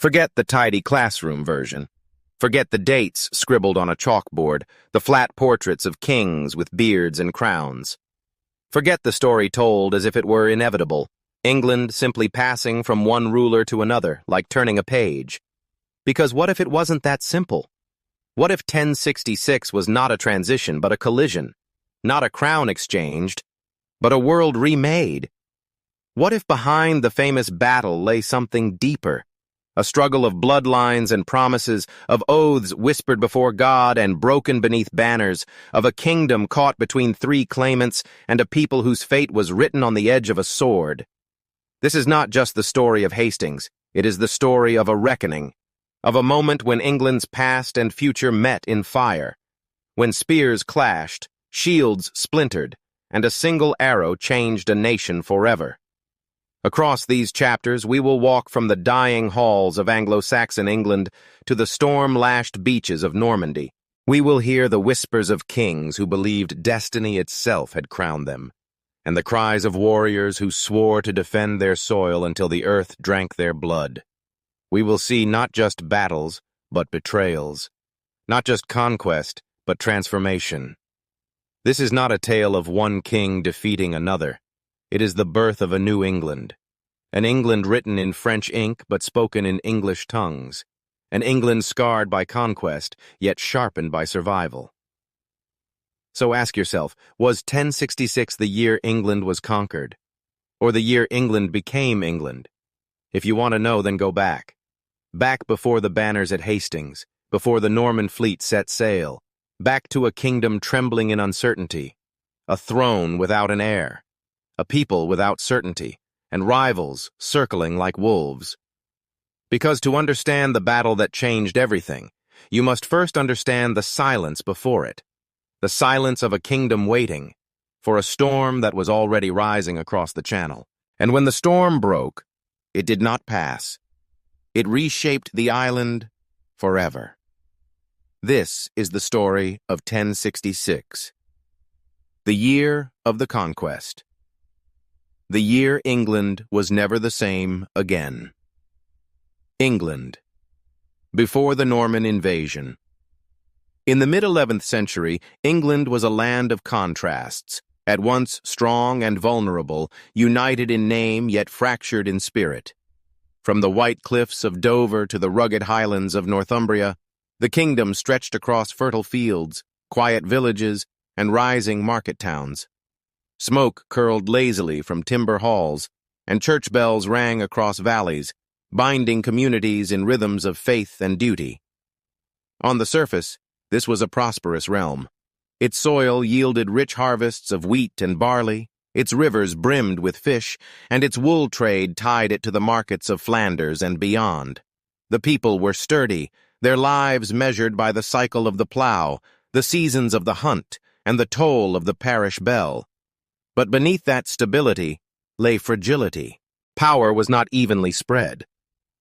Forget the tidy classroom version. Forget the dates scribbled on a chalkboard, the flat portraits of kings with beards and crowns. Forget the story told as if it were inevitable, England simply passing from one ruler to another, like turning a page. Because what if it wasn't that simple? What if 1066 was not a transition, but a collision? Not a crown exchanged, but a world remade? What if behind the famous battle lay something deeper? A struggle of bloodlines and promises, of oaths whispered before God and broken beneath banners, of a kingdom caught between three claimants and a people whose fate was written on the edge of a sword. This is not just the story of Hastings, it is the story of a reckoning, of a moment when England's past and future met in fire, when spears clashed, shields splintered, and a single arrow changed a nation forever. Across these chapters, we will walk from the dying halls of Anglo-Saxon England to the storm-lashed beaches of Normandy. We will hear the whispers of kings who believed destiny itself had crowned them, and the cries of warriors who swore to defend their soil until the earth drank their blood. We will see not just battles, but betrayals, not just conquest, but transformation. This is not a tale of one king defeating another. It is the birth of a new England, an England written in French ink but spoken in English tongues, an England scarred by conquest, yet sharpened by survival. So ask yourself, was 1066 the year England was conquered, or the year England became England? If you want to know, then go back. Back before the banners at Hastings, before the Norman fleet set sail, back to a kingdom trembling in uncertainty, a throne without an heir, a people without certainty, and rivals circling like wolves. Because to understand the battle that changed everything, you must first understand the silence before it, the silence of a kingdom waiting for a storm that was already rising across the channel. And when the storm broke, it did not pass. It reshaped the island forever. This is the story of 1066, the year of the conquest. The year England was never the same again. England, before the Norman invasion. In the mid-11th century, England was a land of contrasts, at once strong and vulnerable, united in name yet fractured in spirit. From the white cliffs of Dover to the rugged highlands of Northumbria, the kingdom stretched across fertile fields, quiet villages, and rising market towns. Smoke curled lazily from timber halls, and church bells rang across valleys, binding communities in rhythms of faith and duty. On the surface, this was a prosperous realm. Its soil yielded rich harvests of wheat and barley, its rivers brimmed with fish, and its wool trade tied it to the markets of Flanders and beyond. The people were sturdy, their lives measured by the cycle of the plow, the seasons of the hunt, and the toll of the parish bell. But beneath that stability lay fragility. Power was not evenly spread.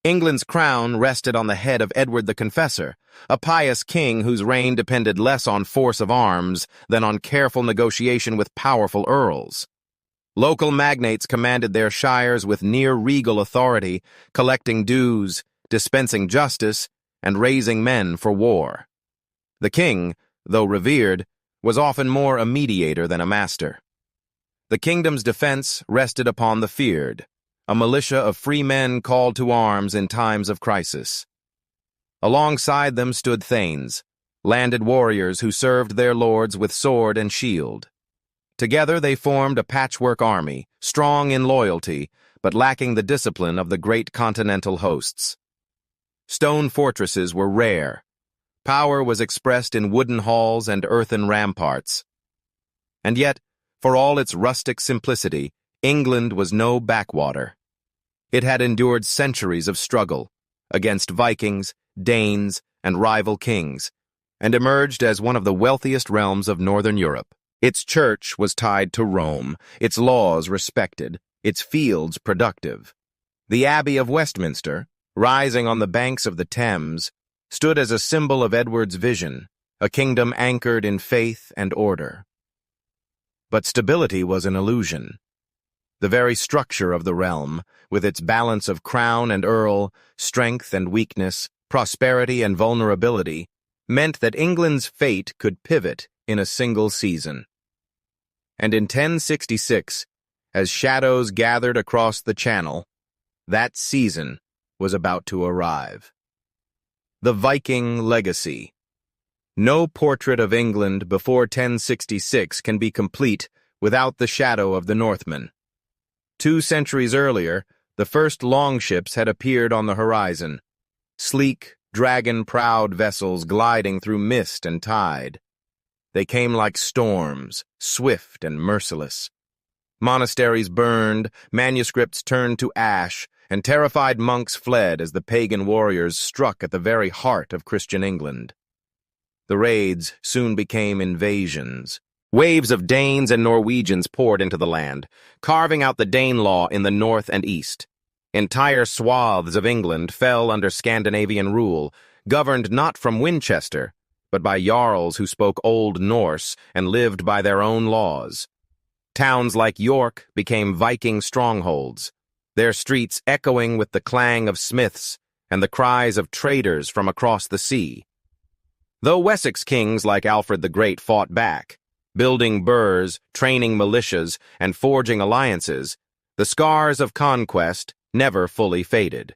England's crown rested on the head of Edward the Confessor, a pious king whose reign depended less on force of arms than on careful negotiation with powerful earls. Local magnates commanded their shires with near-regal authority, collecting dues, dispensing justice, and raising men for war. The king, though revered, was often more a mediator than a master. The kingdom's defense rested upon the feared, a militia of free men called to arms in times of crisis. Alongside them stood thanes, landed warriors who served their lords with sword and shield. Together they formed a patchwork army, strong in loyalty, but lacking the discipline of the great continental hosts. Stone fortresses were rare. Power was expressed in wooden halls and earthen ramparts. And yet, for all its rustic simplicity, England was no backwater. It had endured centuries of struggle against Vikings, Danes, and rival kings, and emerged as one of the wealthiest realms of northern Europe. Its church was tied to Rome, its laws respected, its fields productive. The Abbey of Westminster, rising on the banks of the Thames, stood as a symbol of Edward's vision, a kingdom anchored in faith and order. But stability was an illusion. The very structure of the realm, with its balance of crown and earl, strength and weakness, prosperity and vulnerability, meant that England's fate could pivot in a single season. And in 1066, as shadows gathered across the Channel, that season was about to arrive. The Viking Legacy. No portrait of England before 1066 can be complete without the shadow of the Northmen. 2 centuries earlier, the first longships had appeared on the horizon, sleek, dragon-prowed vessels gliding through mist and tide. They came like storms, swift and merciless. Monasteries burned, manuscripts turned to ash, and terrified monks fled as the pagan warriors struck at the very heart of Christian England. The raids soon became invasions. Waves of Danes and Norwegians poured into the land, carving out the Danelaw in the north and east. Entire swaths of England fell under Scandinavian rule, governed not from Winchester, but by jarls who spoke Old Norse and lived by their own laws. Towns like York became Viking strongholds, their streets echoing with the clang of smiths and the cries of traders from across the sea. Though Wessex kings like Alfred the Great fought back, building burhs, training militias, and forging alliances, the scars of conquest never fully faded.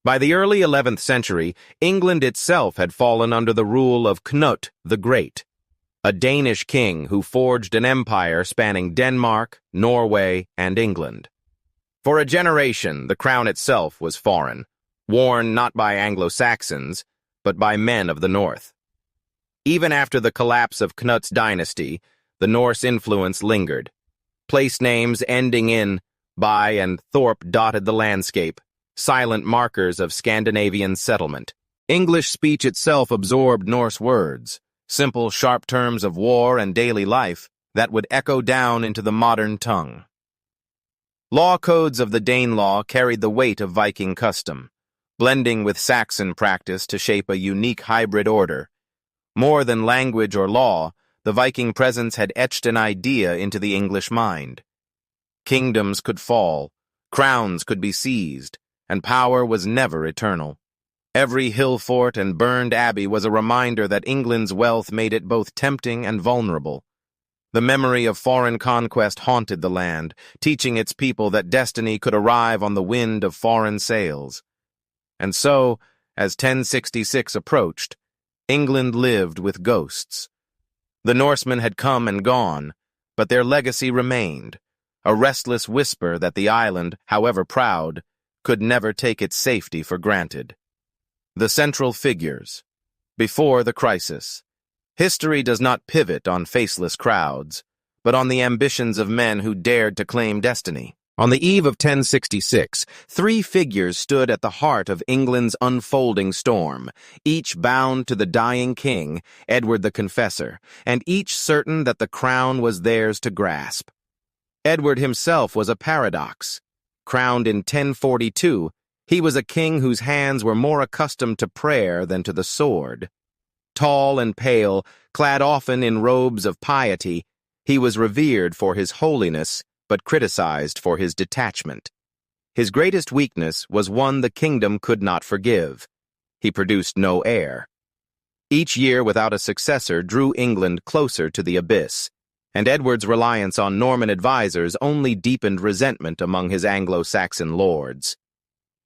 By the early 11th century, England itself had fallen under the rule of Knut the Great, a Danish king who forged an empire spanning Denmark, Norway, and England. For a generation, the crown itself was foreign, worn not by Anglo-Saxons, but by men of the north. Even after the collapse of Knut's dynasty, the Norse influence lingered. Place names ending in by and Thorpe dotted the landscape, silent markers of Scandinavian settlement. English speech itself absorbed Norse words, simple, sharp terms of war and daily life that would echo down into the modern tongue. Law codes of the Danelaw carried the weight of Viking custom, blending with Saxon practice to shape a unique hybrid order. More than language or law, the Viking presence had etched an idea into the English mind. Kingdoms could fall, crowns could be seized, and power was never eternal. Every hill fort and burned abbey was a reminder that England's wealth made it both tempting and vulnerable. The memory of foreign conquest haunted the land, teaching its people that destiny could arrive on the wind of foreign sails. And so, as 1066 approached, England lived with ghosts. The Norsemen had come and gone, but their legacy remained, a restless whisper that the island, however proud, could never take its safety for granted. The central figures. Before the crisis. History does not pivot on faceless crowds, but on the ambitions of men who dared to claim destiny. On the eve of 1066, 3 figures stood at the heart of England's unfolding storm, each bound to the dying king, Edward the Confessor, and each certain that the crown was theirs to grasp. Edward himself was a paradox. Crowned in 1042, he was a king whose hands were more accustomed to prayer than to the sword. Tall and pale, clad often in robes of piety, he was revered for his holiness, but criticized for his detachment. His greatest weakness was one the kingdom could not forgive. He produced no heir. Each year without a successor drew England closer to the abyss, and Edward's reliance on Norman advisors only deepened resentment among his Anglo-Saxon lords.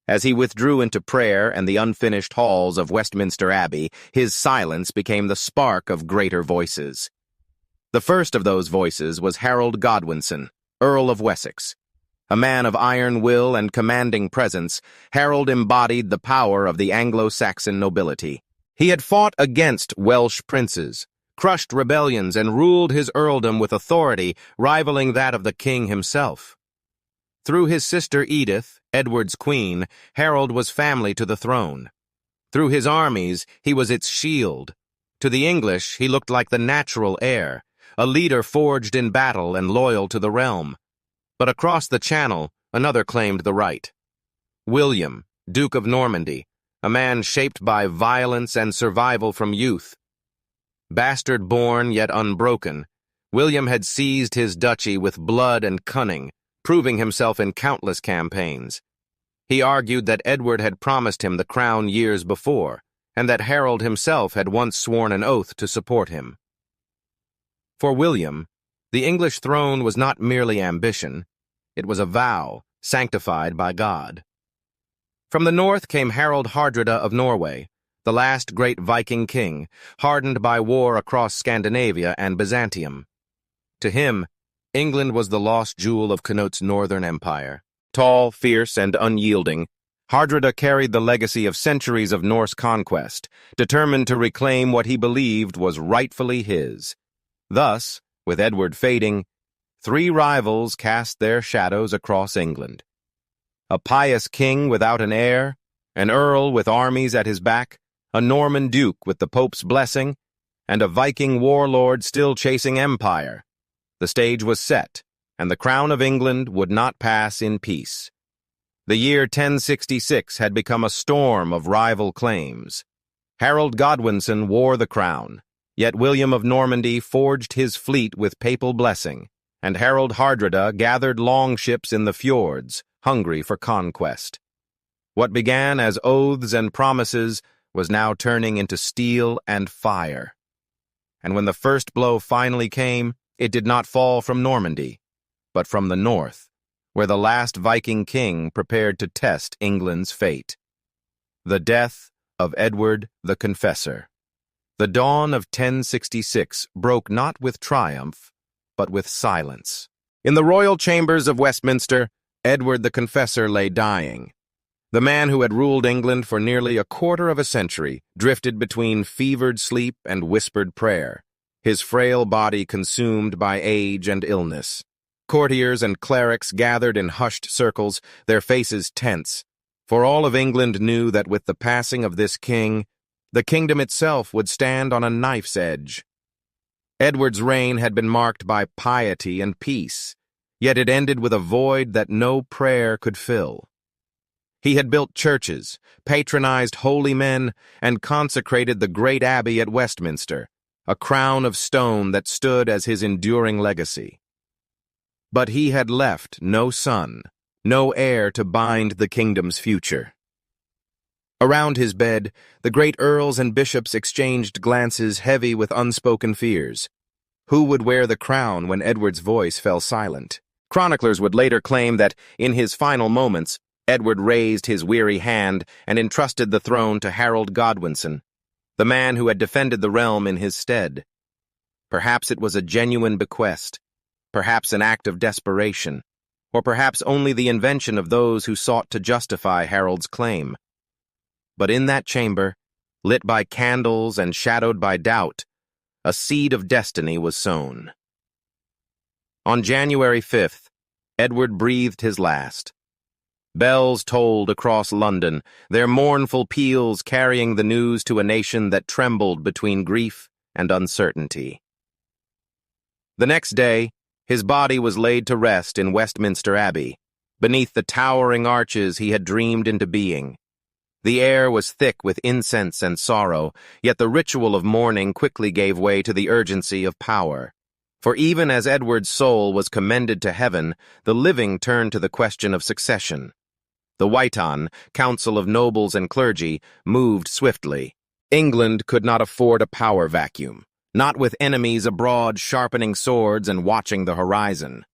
As he withdrew into prayer and the unfinished halls of Westminster Abbey, his silence became the spark of greater voices. The first of those voices was Harald Godwinson, Earl of Wessex. A man of iron will and commanding presence, Harald embodied the power of the Anglo-Saxon nobility. He had fought against Welsh princes, crushed rebellions, and ruled his earldom with authority rivaling that of the king himself. Through his sister Edith, Edward's queen, Harald was family to the throne. Through his armies, he was its shield. To the English, he looked like the natural heir, a leader forged in battle and loyal to the realm. But across the Channel, another claimed the right. William, Duke of Normandy, a man shaped by violence and survival from youth. Bastard-born yet unbroken, William had seized his duchy with blood and cunning, proving himself in countless campaigns. He argued that Edward had promised him the crown years before, and that Harold himself had once sworn an oath to support him. For William, the English throne was not merely ambition, it was a vow sanctified by God. From the north came Harald Hardrada of Norway, the last great Viking king, hardened by war across Scandinavia and Byzantium. To him, England was the lost jewel of Canute's northern empire. Tall, fierce, and unyielding, Hardrada carried the legacy of centuries of Norse conquest, determined to reclaim what he believed was rightfully his. Thus, with Edward fading, three rivals cast their shadows across England. A pious king without an heir, an earl with armies at his back, a Norman duke with the Pope's blessing, and a Viking warlord still chasing empire. The stage was set, and the crown of England would not pass in peace. The year 1066 had become a storm of rival claims. Harold Godwinson wore the crown, yet William of Normandy forged his fleet with papal blessing, and Harald Hardrada gathered longships in the fjords, hungry for conquest. What began as oaths and promises was now turning into steel and fire. And when the first blow finally came, it did not fall from Normandy, but from the north, where the last Viking king prepared to test England's fate. The death of Edward the Confessor. The dawn of 1066 broke not with triumph, but with silence. In the royal chambers of Westminster, Edward the Confessor lay dying. The man who had ruled England for nearly a quarter of a century drifted between fevered sleep and whispered prayer, his frail body consumed by age and illness. Courtiers and clerics gathered in hushed circles, their faces tense, for all of England knew that with the passing of this king, the kingdom itself would stand on a knife's edge. Edward's reign had been marked by piety and peace, yet it ended with a void that no prayer could fill. He had built churches, patronized holy men, and consecrated the great abbey at Westminster, a crown of stone that stood as his enduring legacy. But he had left no son, no heir to bind the kingdom's future. Around his bed, the great earls and bishops exchanged glances heavy with unspoken fears. Who would wear the crown when Edward's voice fell silent? Chroniclers would later claim that, in his final moments, Edward raised his weary hand and entrusted the throne to Harald Godwinson, the man who had defended the realm in his stead. Perhaps it was a genuine bequest, perhaps an act of desperation, or perhaps only the invention of those who sought to justify Harold's claim. But in that chamber, lit by candles and shadowed by doubt, a seed of destiny was sown. On January 5th, Edward breathed his last. Bells tolled across London, their mournful peals carrying the news to a nation that trembled between grief and uncertainty. The next day, his body was laid to rest in Westminster Abbey, beneath the towering arches he had dreamed into being. The air was thick with incense and sorrow, yet the ritual of mourning quickly gave way to the urgency of power. For even as Edward's soul was commended to heaven, the living turned to the question of succession. The Witan, council of nobles and clergy, moved swiftly. England could not afford a power vacuum, not with enemies abroad sharpening swords and watching the horizon.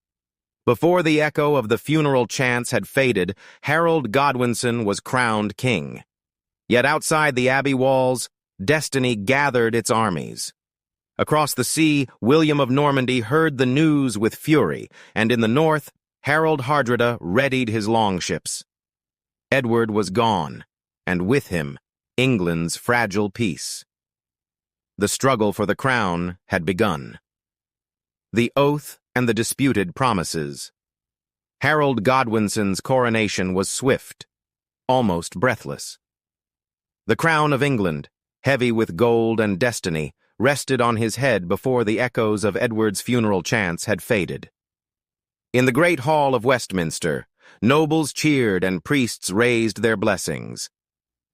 Before the echo of the funeral chants had faded, Harald Godwinson was crowned king. Yet outside the abbey walls, destiny gathered its armies. Across the sea, William of Normandy heard the news with fury, and in the north, Harald Hardrada readied his longships. Edward was gone, and with him, England's fragile peace. The struggle for the crown had begun. The oath and the disputed promises. Harald Godwinson's coronation was swift, almost breathless. The crown of England, heavy with gold and destiny, rested on his head before the echoes of Edward's funeral chants had faded. In the great hall of Westminster, nobles cheered and priests raised their blessings.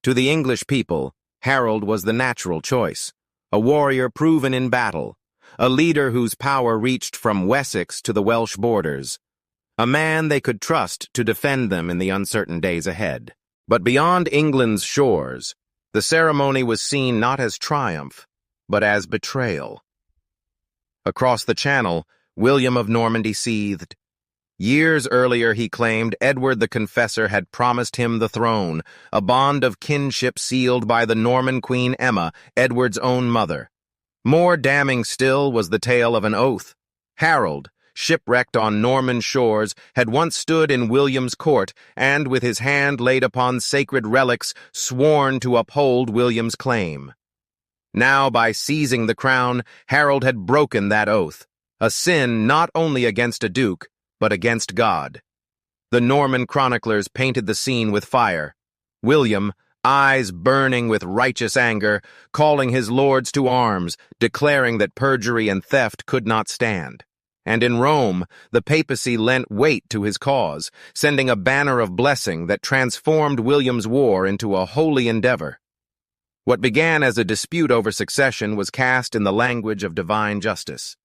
To the English people, Harold was the natural choice, a warrior proven in battle, a leader whose power reached from Wessex to the Welsh borders. a man they could trust to defend them in the uncertain days ahead. But beyond England's shores, the ceremony was seen not as triumph, but as betrayal. Across the Channel, William of Normandy seethed. Years earlier, he claimed Edward the Confessor had promised him the throne, a bond of kinship sealed by the Norman Queen Emma, Edward's own mother. More damning still was the tale of an oath. Harold, shipwrecked on Norman shores, had once stood in William's court and, with his hand laid upon sacred relics, sworn to uphold William's claim. Now, by seizing the crown, Harold had broken that oath, a sin not only against a duke, but against God. The Norman chroniclers painted the scene with fire. William, eyes burning with righteous anger, calling his lords to arms, declaring that perjury and theft could not stand. And in Rome, the papacy lent weight to his cause, sending a banner of blessing that transformed William's war into a holy endeavor. What began as a dispute over succession was cast in the language of divine justice.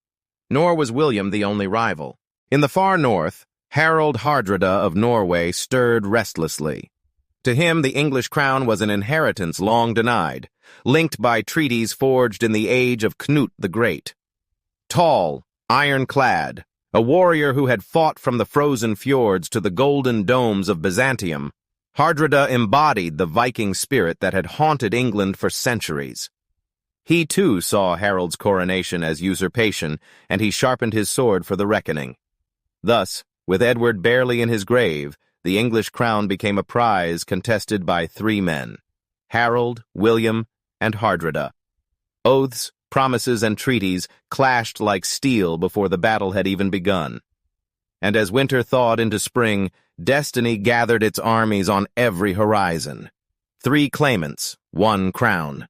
Nor was William the only rival. In the far north, Harald Hardrada of Norway stirred restlessly. To him, the English crown was an inheritance long denied, linked by treaties forged in the age of Knut the Great. Tall, iron-clad, a warrior who had fought from the frozen fjords to the golden domes of Byzantium, Hardrada embodied the Viking spirit that had haunted England for centuries. He, too, saw Harold's coronation as usurpation, and he sharpened his sword for the reckoning. Thus, with Edward barely in his grave, the English crown became a prize contested by three men: Harold, William, and Hardrada. Oaths, promises, and treaties clashed like steel before the battle had even begun. And as winter thawed into spring, destiny gathered its armies on every horizon. Three claimants, one crown.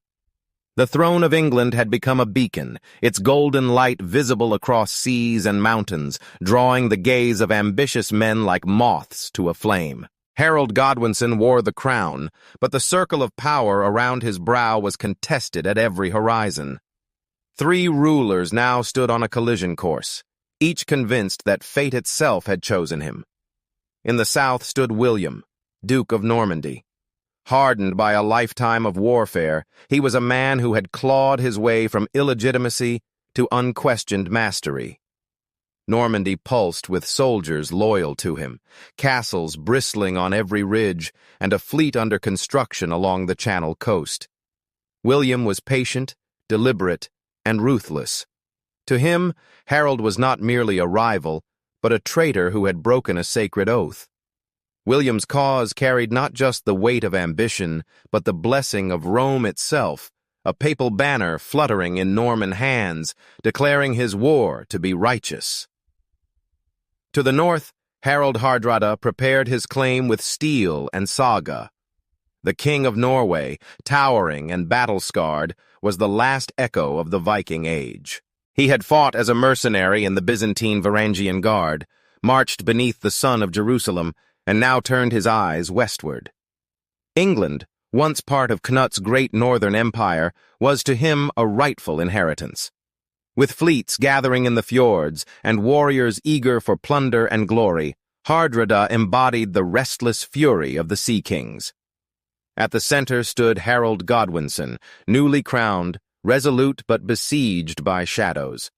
The throne of England had become a beacon, its golden light visible across seas and mountains, drawing the gaze of ambitious men like moths to a flame. Harald Godwinson wore the crown, but the circle of power around his brow was contested at every horizon. Three rulers now stood on a collision course, each convinced that fate itself had chosen him. In the south stood William, Duke of Normandy. Hardened by a lifetime of warfare, he was a man who had clawed his way from illegitimacy to unquestioned mastery. Normandy pulsed with soldiers loyal to him, castles bristling on every ridge, and a fleet under construction along the Channel coast. William was patient, deliberate, and ruthless. To him, Harold was not merely a rival, but a traitor who had broken a sacred oath. William's cause carried not just the weight of ambition, but the blessing of Rome itself, a papal banner fluttering in Norman hands, declaring his war to be righteous. To the north, Harald Hardrada prepared his claim with steel and saga. The King of Norway, towering and battle-scarred, was the last echo of the Viking age. He had fought as a mercenary in the Byzantine Varangian Guard, marched beneath the sun of Jerusalem, and now turned his eyes westward. England, once part of Knut's great northern empire, was to him a rightful inheritance. With fleets gathering in the fjords and warriors eager for plunder and glory, Hardrada embodied the restless fury of the Sea Kings. At the center stood Harald Godwinson, newly crowned, resolute but besieged by shadows.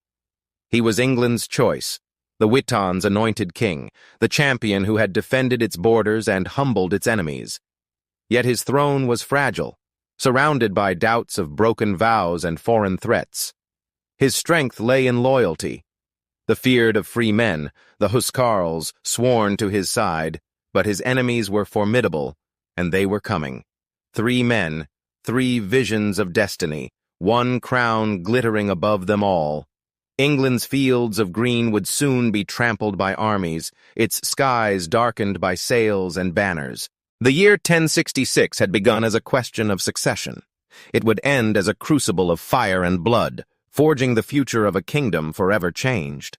He was England's choice, the Witten's anointed king, the champion who had defended its borders and humbled its enemies. Yet his throne was fragile, surrounded by doubts of broken vows and foreign threats. His strength lay in loyalty. The feared of free men, the Huscarls, sworn to his side, but his enemies were formidable, and they were coming. 3 men, 3 visions of destiny, one crown glittering above them all. England's fields of green would soon be trampled by armies, its skies darkened by sails and banners. The year 1066 had begun as a question of succession. It would end as a crucible of fire and blood, forging the future of a kingdom forever changed.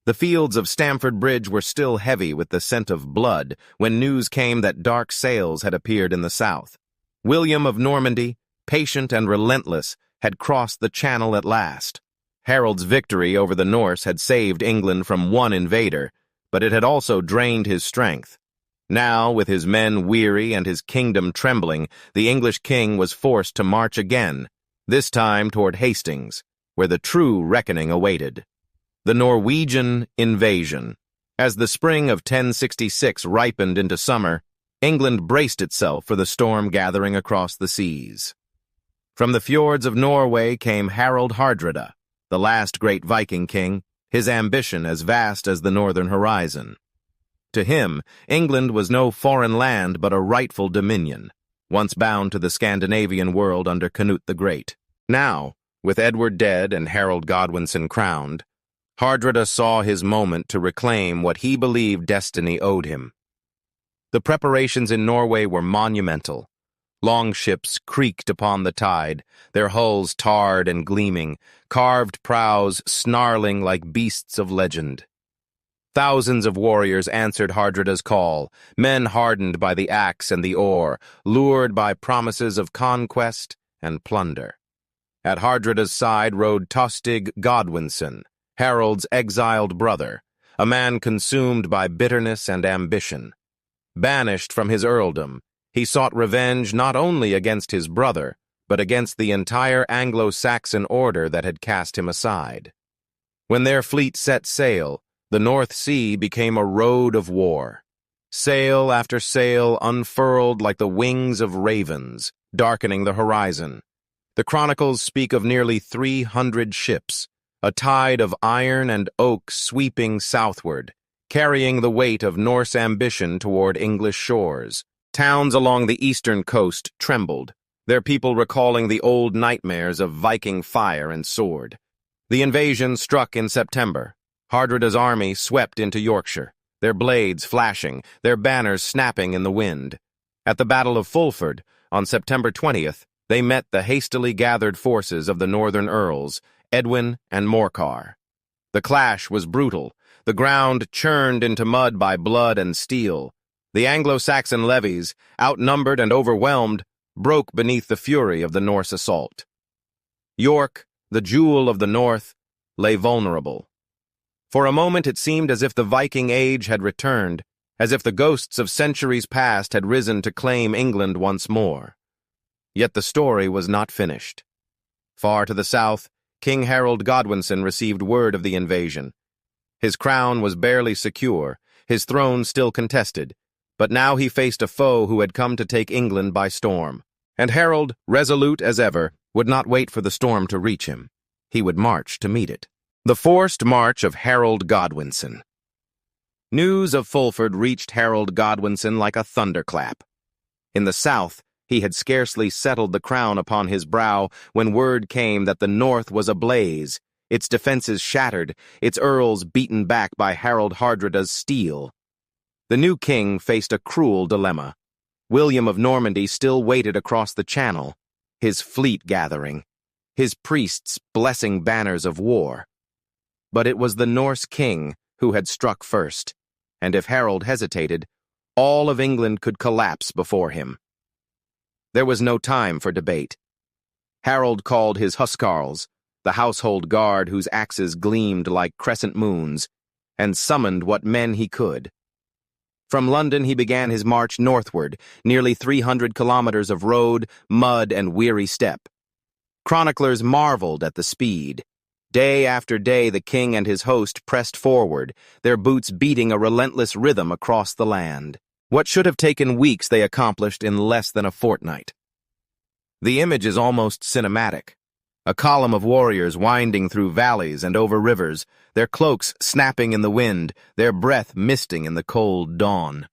The fields of Stamford Bridge were still heavy with the scent of blood when news came that dark sails had appeared in the south. William of Normandy, patient and relentless, had crossed the Channel at last. Harold's victory over the Norse had saved England from one invader, but it had also drained his strength. Now, with his men weary and his kingdom trembling, the English king was forced to march again, this time toward Hastings, where the true reckoning awaited. The Norwegian invasion. As the spring of 1066 ripened into summer, England braced itself for the storm gathering across the seas. From the fjords of Norway came Harald Hardrada, the last great Viking king, his ambition as vast as the northern horizon. To him, England was no foreign land but a rightful dominion, once bound to the Scandinavian world under Canute the Great. Now, with Edward dead and Harald Godwinson crowned, Hardrada saw his moment to reclaim what he believed destiny owed him. The preparations in Norway were monumental. Longships creaked upon the tide, their hulls tarred and gleaming, carved prows snarling like beasts of legend. Thousands of warriors answered Hardrada's call, men hardened by the axe and the oar, lured by promises of conquest and plunder. At Hardrada's side rode Tostig Godwinson, Harald's exiled brother, a man consumed by bitterness and ambition. Banished from his earldom, he sought revenge not only against his brother, but against the entire Anglo-Saxon order that had cast him aside. When their fleet set sail, the North Sea became a road of war. Sail after sail unfurled like the wings of ravens, darkening the horizon. The chronicles speak of nearly 300 ships, a tide of iron and oak sweeping southward, carrying the weight of Norse ambition toward English shores. Towns along the eastern coast trembled, their people recalling the old nightmares of Viking fire and sword. The invasion struck in September. Hardrada's army swept into Yorkshire, their blades flashing, their banners snapping in the wind. At the Battle of Fulford, on September 20th, they met the hastily gathered forces of the northern earls, Edwin and Morcar. The clash was brutal, the ground churned into mud by blood and steel. The Anglo-Saxon levies, outnumbered and overwhelmed, broke beneath the fury of the Norse assault. York, the jewel of the north, lay vulnerable. For a moment it seemed as if the Viking age had returned, as if the ghosts of centuries past had risen to claim England once more. Yet the story was not finished. Far to the south, King Harald Godwinson received word of the invasion. His crown was barely secure, his throne still contested, but now he faced a foe who had come to take England by storm. And Harald, resolute as ever, would not wait for the storm to reach him. He would march to meet it. The forced march of Harald Godwinson. News of Fulford reached Harald Godwinson like a thunderclap. In the south, he had scarcely settled the crown upon his brow when word came that the north was ablaze, its defenses shattered, its earls beaten back by Harald Hardrada's steel. The new king faced a cruel dilemma. William of Normandy still waited across the Channel, his fleet gathering, his priests blessing banners of war. But it was the Norse king who had struck first, and if Harald hesitated, all of England could collapse before him. There was no time for debate. Harald called his huscarls, the household guard whose axes gleamed like crescent moons, and summoned what men he could. From London he began his march northward, nearly 300 kilometers of road, mud, and weary step. Chroniclers marveled at the speed. Day after day the king and his host pressed forward, their boots beating a relentless rhythm across the land. What should have taken weeks they accomplished in less than a fortnight. The image is almost cinematic. A column of warriors winding through valleys and over rivers, their cloaks snapping in the wind, their breath misting in the cold dawn.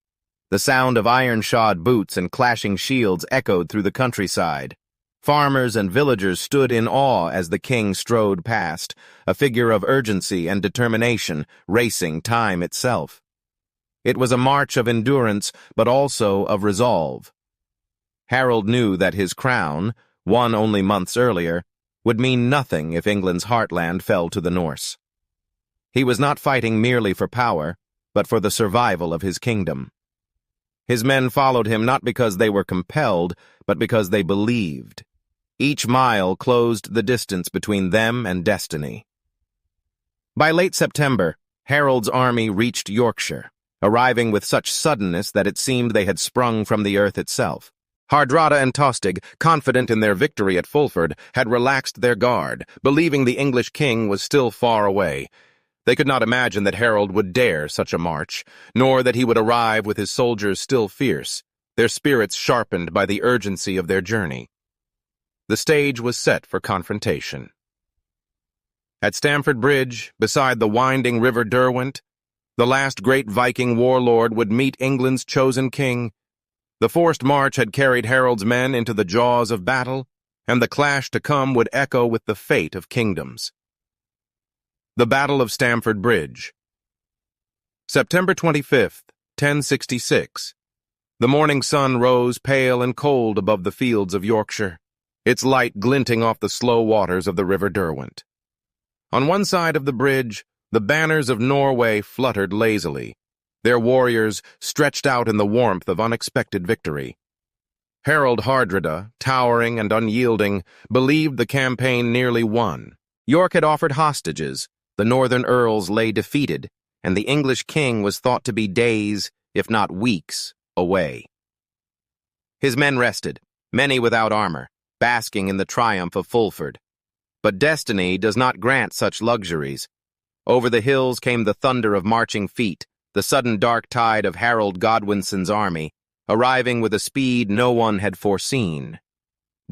The sound of iron-shod boots and clashing shields echoed through the countryside. Farmers and villagers stood in awe as the king strode past, a figure of urgency and determination, racing time itself. It was a march of endurance, but also of resolve. Harald knew that his crown, won only months earlier, would mean nothing if England's heartland fell to the Norse. He was not fighting merely for power, but for the survival of his kingdom. His men followed him not because they were compelled, but because they believed. Each mile closed the distance between them and destiny. By late September, Harold's army reached Yorkshire, arriving with such suddenness that it seemed they had sprung from the earth itself. Hardrada and Tostig, confident in their victory at Fulford, had relaxed their guard, believing the English king was still far away. They could not imagine that Harold would dare such a march, nor that he would arrive with his soldiers still fierce, their spirits sharpened by the urgency of their journey. The stage was set for confrontation. At Stamford Bridge, beside the winding River Derwent, the last great Viking warlord would meet England's chosen king. The forced march had carried Harold's men into the jaws of battle, and the clash to come would echo with the fate of kingdoms. The Battle of Stamford Bridge. September 25th, 1066. The morning sun rose pale and cold above the fields of Yorkshire, its light glinting off the slow waters of the River Derwent. On one side of the bridge, the banners of Norway fluttered lazily, their warriors stretched out in the warmth of unexpected victory. Harald Hardrada, towering and unyielding, believed the campaign nearly won. York had offered hostages, the northern earls lay defeated, and the English king was thought to be days, if not weeks, away. His men rested, many without armor, basking in the triumph of Fulford. But destiny does not grant such luxuries. Over the hills came the thunder of marching feet, the sudden dark tide of Harald Godwinson's army, arriving with a speed no one had foreseen.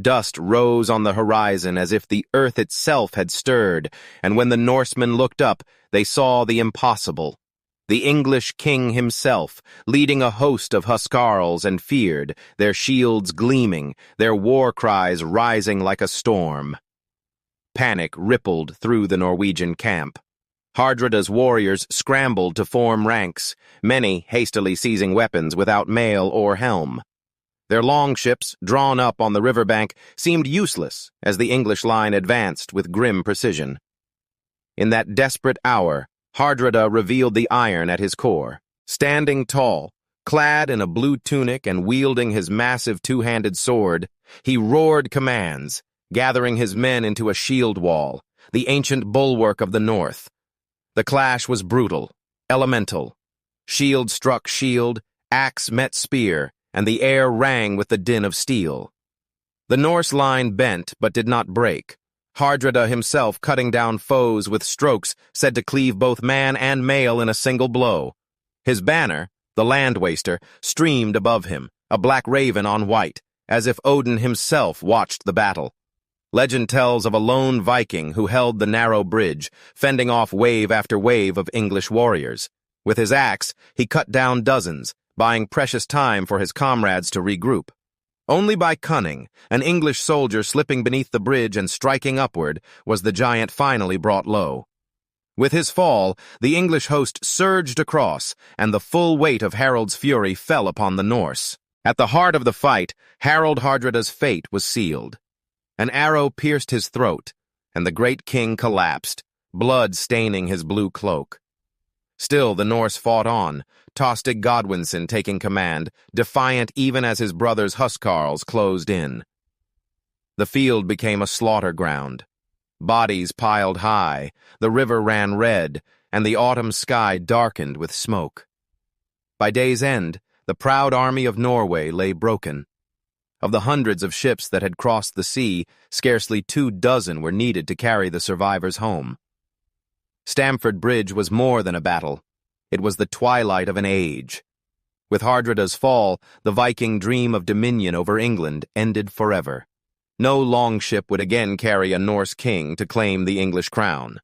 Dust rose on the horizon as if the earth itself had stirred, and when the Norsemen looked up, they saw the impossible. The English king himself, leading a host of huscarls and feared, their shields gleaming, their war cries rising like a storm. Panic rippled through the Norwegian camp. Hardrada's warriors scrambled to form ranks, many hastily seizing weapons without mail or helm. Their longships, drawn up on the riverbank, seemed useless as the English line advanced with grim precision. In that desperate hour, Hardrada revealed the iron at his core. Standing tall, clad in a blue tunic and wielding his massive two-handed sword, he roared commands, gathering his men into a shield wall, the ancient bulwark of the north. The clash was brutal, elemental. Shield struck shield, axe met spear, and the air rang with the din of steel. The Norse line bent but did not break, Hardrada himself cutting down foes with strokes said to cleave both man and mail in a single blow. His banner, the land waster, streamed above him, a black raven on white, as if Odin himself watched the battle. Legend tells of a lone Viking who held the narrow bridge, fending off wave after wave of English warriors. With his axe, he cut down dozens, buying precious time for his comrades to regroup. Only by cunning, an English soldier slipping beneath the bridge and striking upward, was the giant finally brought low. With his fall, the English host surged across, and the full weight of Harold's fury fell upon the Norse. At the heart of the fight, Harald Hardrada's fate was sealed. An arrow pierced his throat, and the great king collapsed, blood staining his blue cloak. Still the Norse fought on, Tostig Godwinson taking command, defiant even as his brother's huscarls closed in. The field became a slaughter ground. Bodies piled high, the river ran red, and the autumn sky darkened with smoke. By day's end, the proud army of Norway lay broken. Of the hundreds of ships that had crossed the sea, scarcely 24 were needed to carry the survivors home. Stamford Bridge was more than a battle. It was the twilight of an age. With Hardrada's fall, the Viking dream of dominion over England ended forever. No longship would again carry a Norse king to claim the English crown.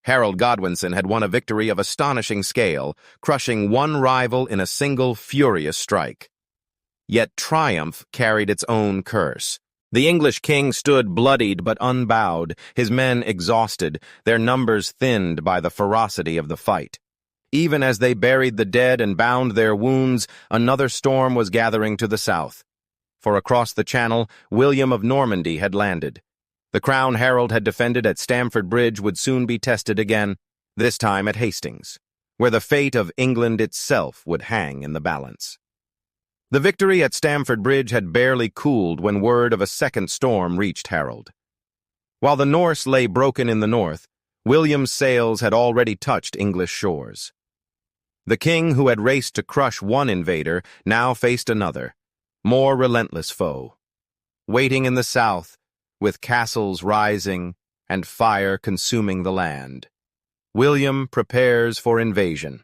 Harald Godwinson had won a victory of astonishing scale, crushing one rival in a single furious strike. Yet triumph carried its own curse. The English king stood bloodied but unbowed, his men exhausted, their numbers thinned by the ferocity of the fight. Even as they buried the dead and bound their wounds, another storm was gathering to the south. For across the Channel, William of Normandy had landed. The crown Harold had defended at Stamford Bridge would soon be tested again, this time at Hastings, where the fate of England itself would hang in the balance. The victory at Stamford Bridge had barely cooled when word of a second storm reached Harold. While the Norse lay broken in the north, William's sails had already touched English shores. The king who had raced to crush one invader now faced another, more relentless foe. Waiting in the south, with castles rising and fire consuming the land, William prepares for invasion.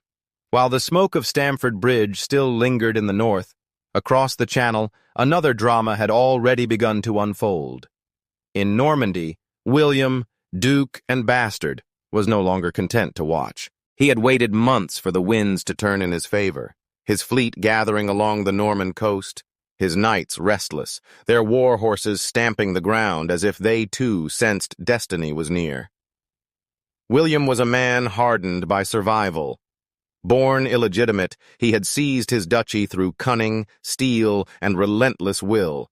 While the smoke of Stamford Bridge still lingered in the north, across the Channel, another drama had already begun to unfold. In Normandy, William, Duke and Bastard, was no longer content to watch. He had waited months for the winds to turn in his favor, his fleet gathering along the Norman coast, his knights restless, their war horses stamping the ground as if they too sensed destiny was near. William was a man hardened by survival. Born illegitimate, he had seized his duchy through cunning, steel, and relentless will.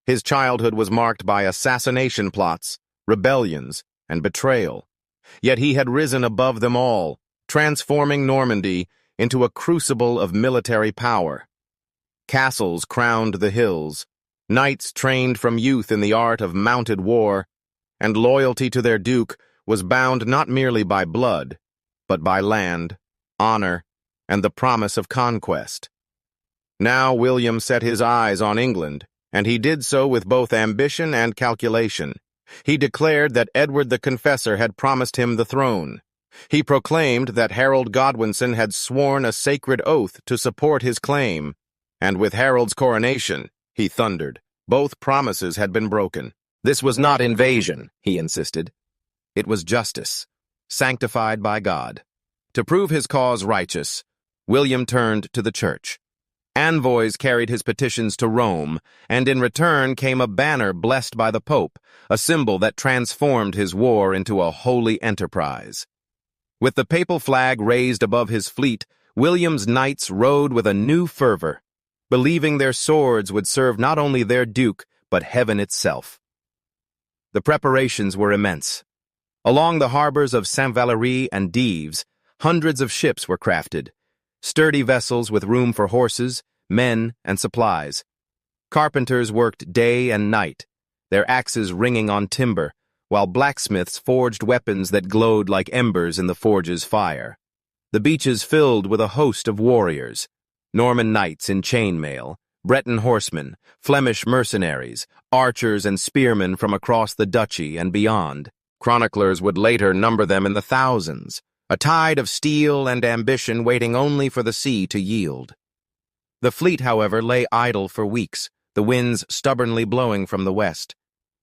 His childhood was marked by assassination plots, rebellions, and betrayal. Yet he had risen above them all, transforming Normandy into a crucible of military power. Castles crowned the hills, knights trained from youth in the art of mounted war, and loyalty to their duke was bound not merely by blood, but by land, honor, and the promise of conquest. Now William set his eyes on England, and he did so with both ambition and calculation. He declared that Edward the Confessor had promised him the throne. He proclaimed that Harald Godwinson had sworn a sacred oath to support his claim, and with Harold's coronation, he thundered, both promises had been broken. This was not invasion, he insisted. It was justice, sanctified by God. To prove his cause righteous, William turned to the church. Envoys carried his petitions to Rome, and in return came a banner blessed by the Pope, a symbol that transformed his war into a holy enterprise. With the papal flag raised above his fleet, William's knights rode with a new fervor, believing their swords would serve not only their duke, but heaven itself. The preparations were immense. Along the harbors of Saint-Valery and Dives, hundreds of ships were crafted, sturdy vessels with room for horses, men, and supplies. Carpenters worked day and night, their axes ringing on timber, while blacksmiths forged weapons that glowed like embers in the forge's fire. The beaches filled with a host of warriors, Norman knights in chainmail, Breton horsemen, Flemish mercenaries, archers and spearmen from across the duchy and beyond. Chroniclers would later number them in the thousands, a tide of steel and ambition waiting only for the sea to yield. The fleet, however, lay idle for weeks, the winds stubbornly blowing from the west.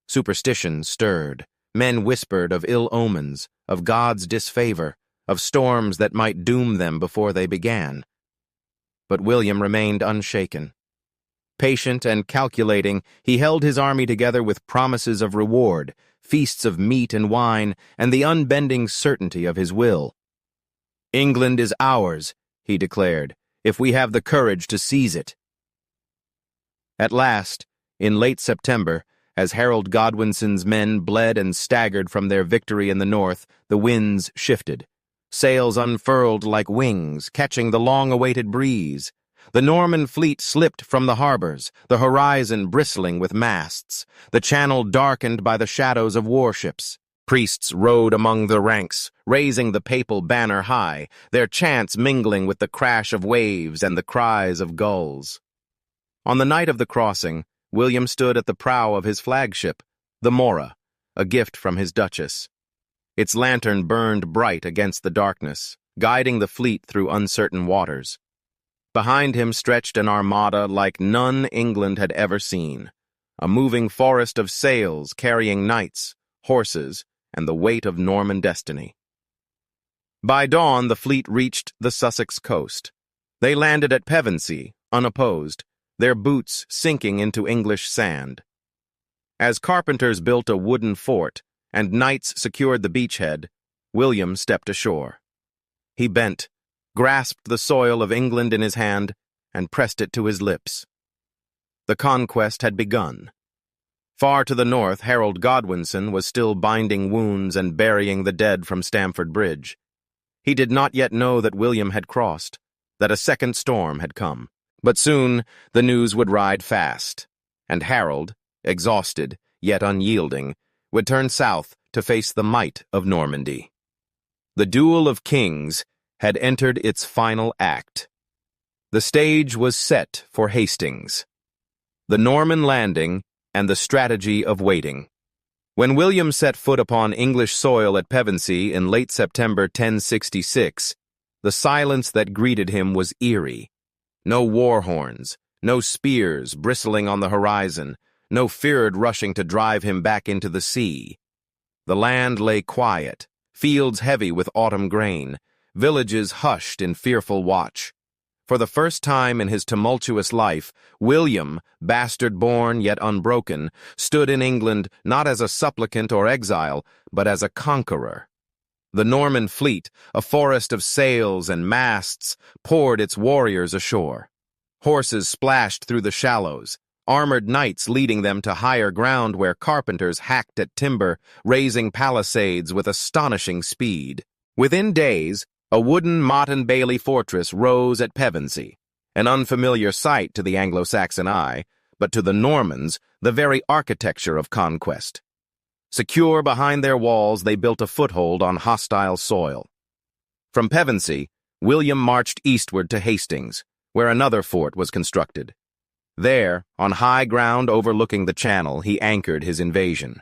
Superstition stirred. Men whispered of ill omens, of God's disfavor, of storms that might doom them before they began. But William remained unshaken. Patient and calculating, he held his army together with promises of reward, feasts of meat and wine, and the unbending certainty of his will. "England is ours," he declared, "if we have the courage to seize it." At last, in late September, as Harald Godwinson's men bled and staggered from their victory in the north, the winds shifted. Sails unfurled like wings, catching the long-awaited breeze. The Norman fleet slipped from the harbors, the horizon bristling with masts, the channel darkened by the shadows of warships. Priests rode among the ranks, raising the papal banner high, their chants mingling with the crash of waves and the cries of gulls. On the night of the crossing, William stood at the prow of his flagship, the Mora, a gift from his duchess. Its lantern burned bright against the darkness, guiding the fleet through uncertain waters. Behind him stretched an armada like none England had ever seen, a moving forest of sails carrying knights, horses, and the weight of Norman destiny. By dawn, the fleet reached the Sussex coast. They landed at Pevensey, unopposed, their boots sinking into English sand. As carpenters built a wooden fort and knights secured the beachhead, William stepped ashore. He bent, grasped the soil of England in his hand, and pressed it to his lips. The conquest had begun. Far to the north, Harald Godwinson was still binding wounds and burying the dead from Stamford Bridge. He did not yet know that William had crossed, that a second storm had come. But soon the news would ride fast, and Harold, exhausted, yet unyielding, would turn south to face the might of Normandy. The Duel of Kings had entered its final act. The stage was set for Hastings. The Norman landing and the strategy of waiting. When William set foot upon English soil at Pevensey in late September 1066, the silence that greeted him was eerie. No war horns, no spears bristling on the horizon, no fyrd rushing to drive him back into the sea. The land lay quiet, fields heavy with autumn grain, villages hushed in fearful watch. For the first time in his tumultuous life, William, bastard-born yet unbroken, stood in England not as a supplicant or exile, but as a conqueror. The Norman fleet, a forest of sails and masts, poured its warriors ashore. Horses splashed through the shallows, armored knights leading them to higher ground where carpenters hacked at timber, raising palisades with astonishing speed. Within days, a wooden Motte and Bailey fortress rose at Pevensey, an unfamiliar sight to the Anglo-Saxon eye, but to the Normans, the very architecture of conquest. Secure behind their walls, they built a foothold on hostile soil. From Pevensey, William marched eastward to Hastings, where another fort was constructed. There, on high ground overlooking the channel, he anchored his invasion.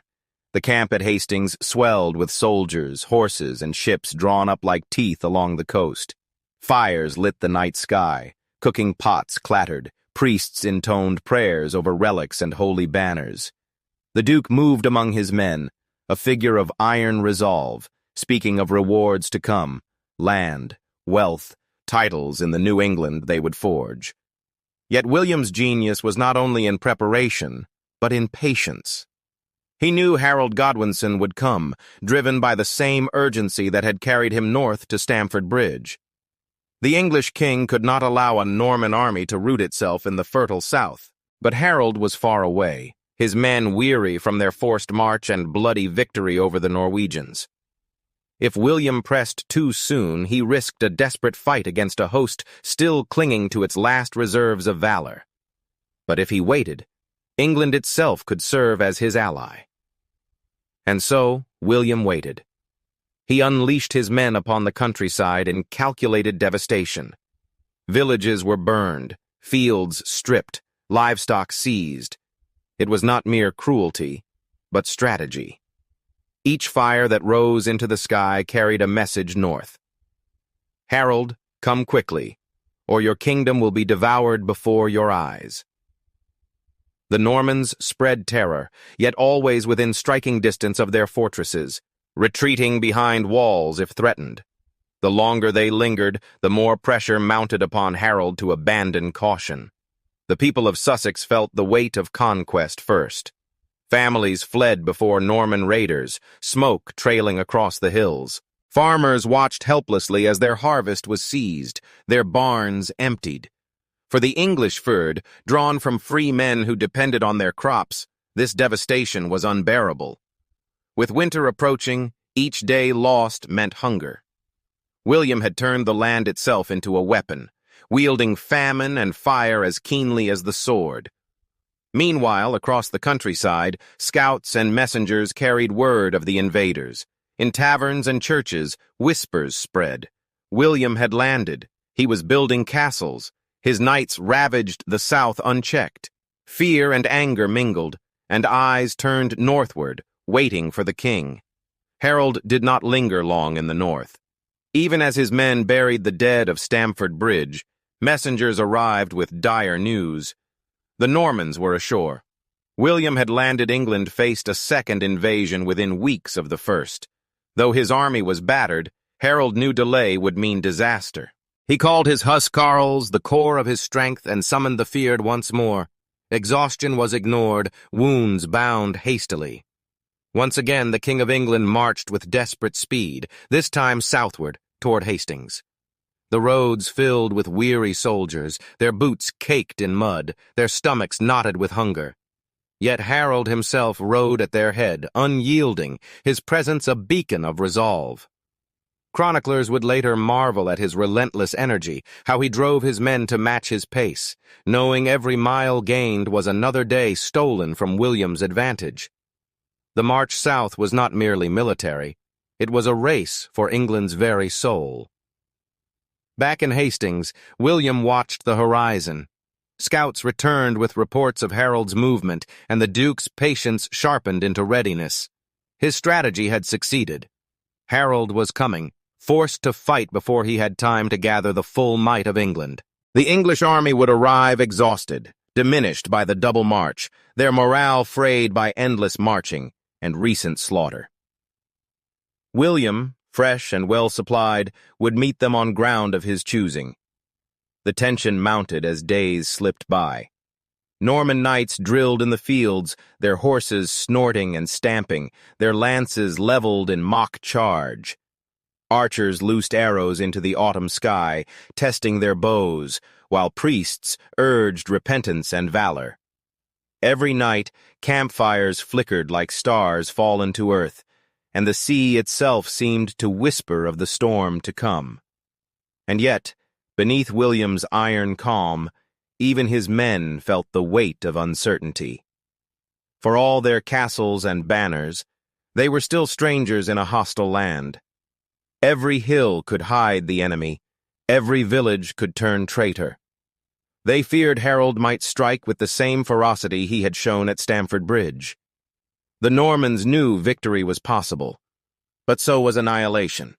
The camp at Hastings swelled with soldiers, horses, and ships drawn up like teeth along the coast. Fires lit the night sky, cooking pots clattered, priests intoned prayers over relics and holy banners. The Duke moved among his men, a figure of iron resolve, speaking of rewards to come, land, wealth, titles in the New England they would forge. Yet William's genius was not only in preparation, but in patience. He knew Harald Godwinson would come, driven by the same urgency that had carried him north to Stamford Bridge. The English king could not allow a Norman army to root itself in the fertile south, but Harald was far away, his men weary from their forced march and bloody victory over the Norwegians. If William pressed too soon, he risked a desperate fight against a host still clinging to its last reserves of valor. But if he waited, England itself could serve as his ally. And so, William waited. He unleashed his men upon the countryside in calculated devastation. Villages were burned, fields stripped, livestock seized. It was not mere cruelty, but strategy. Each fire that rose into the sky carried a message north. Harold, come quickly, or your kingdom will be devoured before your eyes. The Normans spread terror, yet always within striking distance of their fortresses, retreating behind walls if threatened. The longer they lingered, the more pressure mounted upon Harold to abandon caution. The people of Sussex felt the weight of conquest first. Families fled before Norman raiders, smoke trailing across the hills. Farmers watched helplessly as their harvest was seized, their barns emptied. For the English fyrd, drawn from free men who depended on their crops, this devastation was unbearable. With winter approaching, each day lost meant hunger. William had turned the land itself into a weapon, wielding famine and fire as keenly as the sword. Meanwhile, across the countryside, scouts and messengers carried word of the invaders. In taverns and churches, whispers spread. William had landed. He was building castles. His knights ravaged the south unchecked. Fear and anger mingled, and eyes turned northward, waiting for the king. Harold did not linger long in the north. Even as his men buried the dead of Stamford Bridge, messengers arrived with dire news. The Normans were ashore. William had landed. England faced a second invasion within weeks of the first. Though his army was battered, Harold knew delay would mean disaster. He called his huscarls the core of his strength and summoned the fyrd once more. Exhaustion was ignored, wounds bound hastily. Once again the King of England marched with desperate speed, this time southward, toward Hastings. The roads filled with weary soldiers, their boots caked in mud, their stomachs knotted with hunger. Yet Harold himself rode at their head, unyielding, his presence a beacon of resolve. Chroniclers would later marvel at his relentless energy, how he drove his men to match his pace, knowing every mile gained was another day stolen from William's advantage. The march south was not merely military. It was a race for England's very soul. Back in Hastings, William watched the horizon. Scouts returned with reports of Harold's movement, and the Duke's patience sharpened into readiness. His strategy had succeeded. Harold was coming, forced to fight before he had time to gather the full might of England. The English army would arrive exhausted, diminished by the double march, their morale frayed by endless marching and recent slaughter. William, fresh and well-supplied, would meet them on ground of his choosing. The tension mounted as days slipped by. Norman knights drilled in the fields, their horses snorting and stamping, their lances leveled in mock charge. Archers loosed arrows into the autumn sky, testing their bows, while priests urged repentance and valor. Every night, campfires flickered like stars fallen to earth, and the sea itself seemed to whisper of the storm to come. And yet, beneath William's iron calm, even his men felt the weight of uncertainty. For all their castles and banners, they were still strangers in a hostile land. Every hill could hide the enemy, every village could turn traitor. They feared Harold might strike with the same ferocity he had shown at Stamford Bridge. The Normans knew victory was possible, but so was annihilation.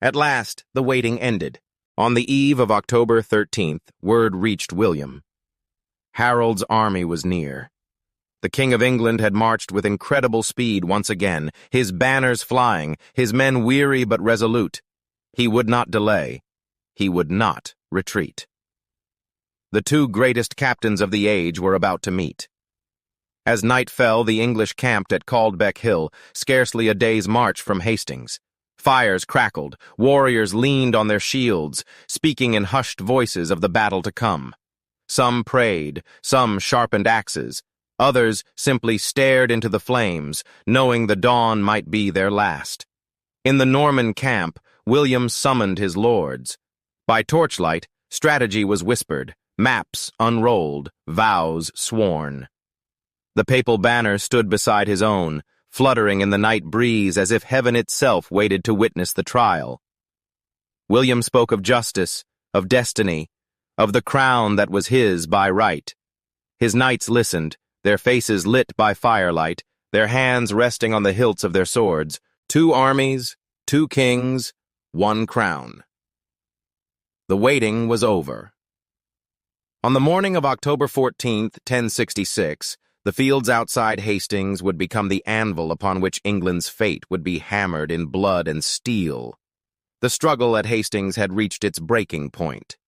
At last, the waiting ended. On the eve of October 13th, word reached William. Harold's army was near. The King of England had marched with incredible speed once again, his banners flying, his men weary but resolute. He would not delay. He would not retreat. The two greatest captains of the age were about to meet. As night fell, the English camped at Caldbeck Hill, scarcely a day's march from Hastings. Fires crackled, warriors leaned on their shields, speaking in hushed voices of the battle to come. Some prayed, some sharpened axes, others simply stared into the flames, knowing the dawn might be their last. In the Norman camp, William summoned his lords. By torchlight, strategy was whispered, maps unrolled, vows sworn. The papal banner stood beside his own, fluttering in the night breeze as if heaven itself waited to witness the trial. William spoke of justice, of destiny, of the crown that was his by right. His knights listened, their faces lit by firelight, their hands resting on the hilts of their swords. 2 armies, 2 kings, 1 crown. The waiting was over. On the morning of October 14th, 1066, the fields outside Hastings would become the anvil upon which England's fate would be hammered in blood and steel. The struggle at Hastings had reached its breaking point.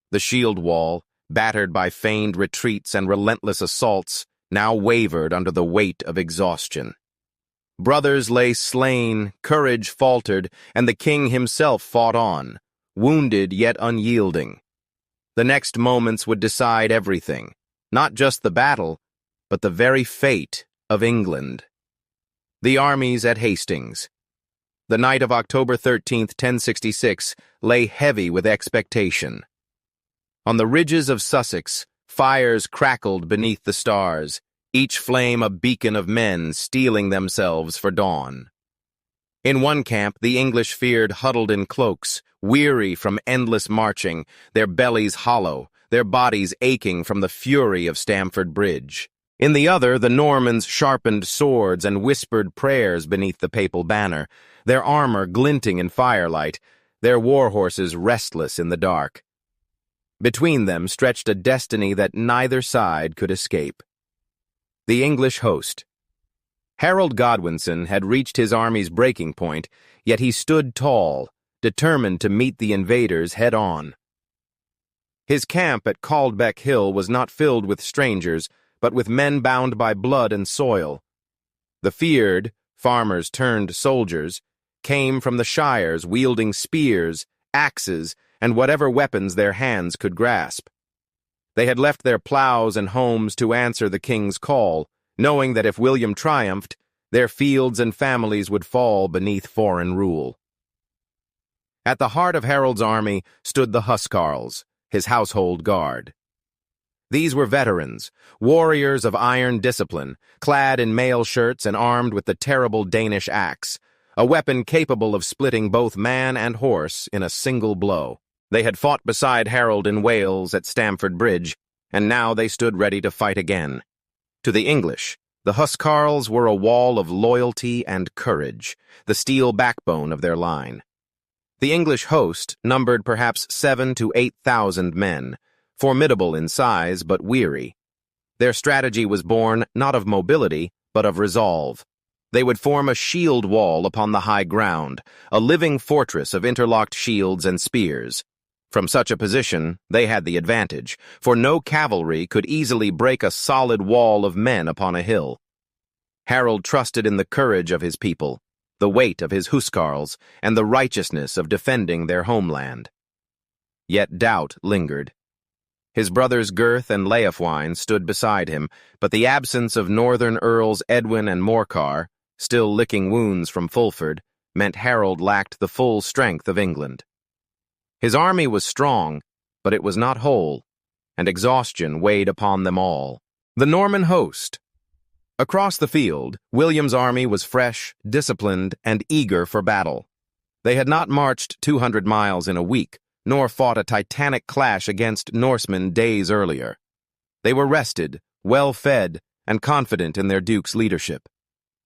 The shield wall, battered by feigned retreats and relentless assaults, now wavered under the weight of exhaustion. Brothers lay slain, courage faltered, and the king himself fought on, wounded yet unyielding. The next moments would decide everything, not just the battle, but the very fate of England. The armies at Hastings. The night of October 13th, 1066, lay heavy with expectation. On the ridges of Sussex, fires crackled beneath the stars, each flame a beacon of men steeling themselves for dawn. In one camp, the English feared huddled in cloaks, weary from endless marching, their bellies hollow, their bodies aching from the fury of Stamford Bridge. In the other, the Normans sharpened swords and whispered prayers beneath the papal banner, their armor glinting in firelight, their war horses restless in the dark. Between them stretched a destiny that neither side could escape. The English host. Harald Godwinson had reached his army's breaking point, yet he stood tall, determined to meet the invaders head-on. His camp at Caldbeck Hill was not filled with strangers, but with men bound by blood and soil. The feared, farmers turned soldiers, came from the shires wielding spears, axes, and whatever weapons their hands could grasp. They had left their plows and homes to answer the king's call, knowing that if William triumphed, their fields and families would fall beneath foreign rule. At the heart of Harold's army stood the Huscarls, his household guard. These were veterans, warriors of iron discipline, clad in mail shirts and armed with the terrible Danish axe, a weapon capable of splitting both man and horse in a single blow. They had fought beside Harold in Wales at Stamford Bridge, and now they stood ready to fight again. To the English, the Huscarls were a wall of loyalty and courage, the steel backbone of their line. The English host numbered perhaps 7,000 to 8,000 men, formidable in size but weary. Their strategy was born not of mobility, but of resolve. They would form a shield wall upon the high ground, a living fortress of interlocked shields and spears. From such a position, they had the advantage, for no cavalry could easily break a solid wall of men upon a hill. Harold trusted in the courage of his people, the weight of his Huscarls, and the righteousness of defending their homeland. Yet doubt lingered. His brothers Gurth and Leofwine stood beside him, but the absence of northern Earls Edwin and Morcar, still licking wounds from Fulford, meant Harold lacked the full strength of England. His army was strong, but it was not whole, and exhaustion weighed upon them all. The Norman host. Across the field, William's army was fresh, disciplined, and eager for battle. They had not marched 200 miles in a week, nor fought a titanic clash against Norsemen days earlier. They were rested, well-fed, and confident in their duke's leadership.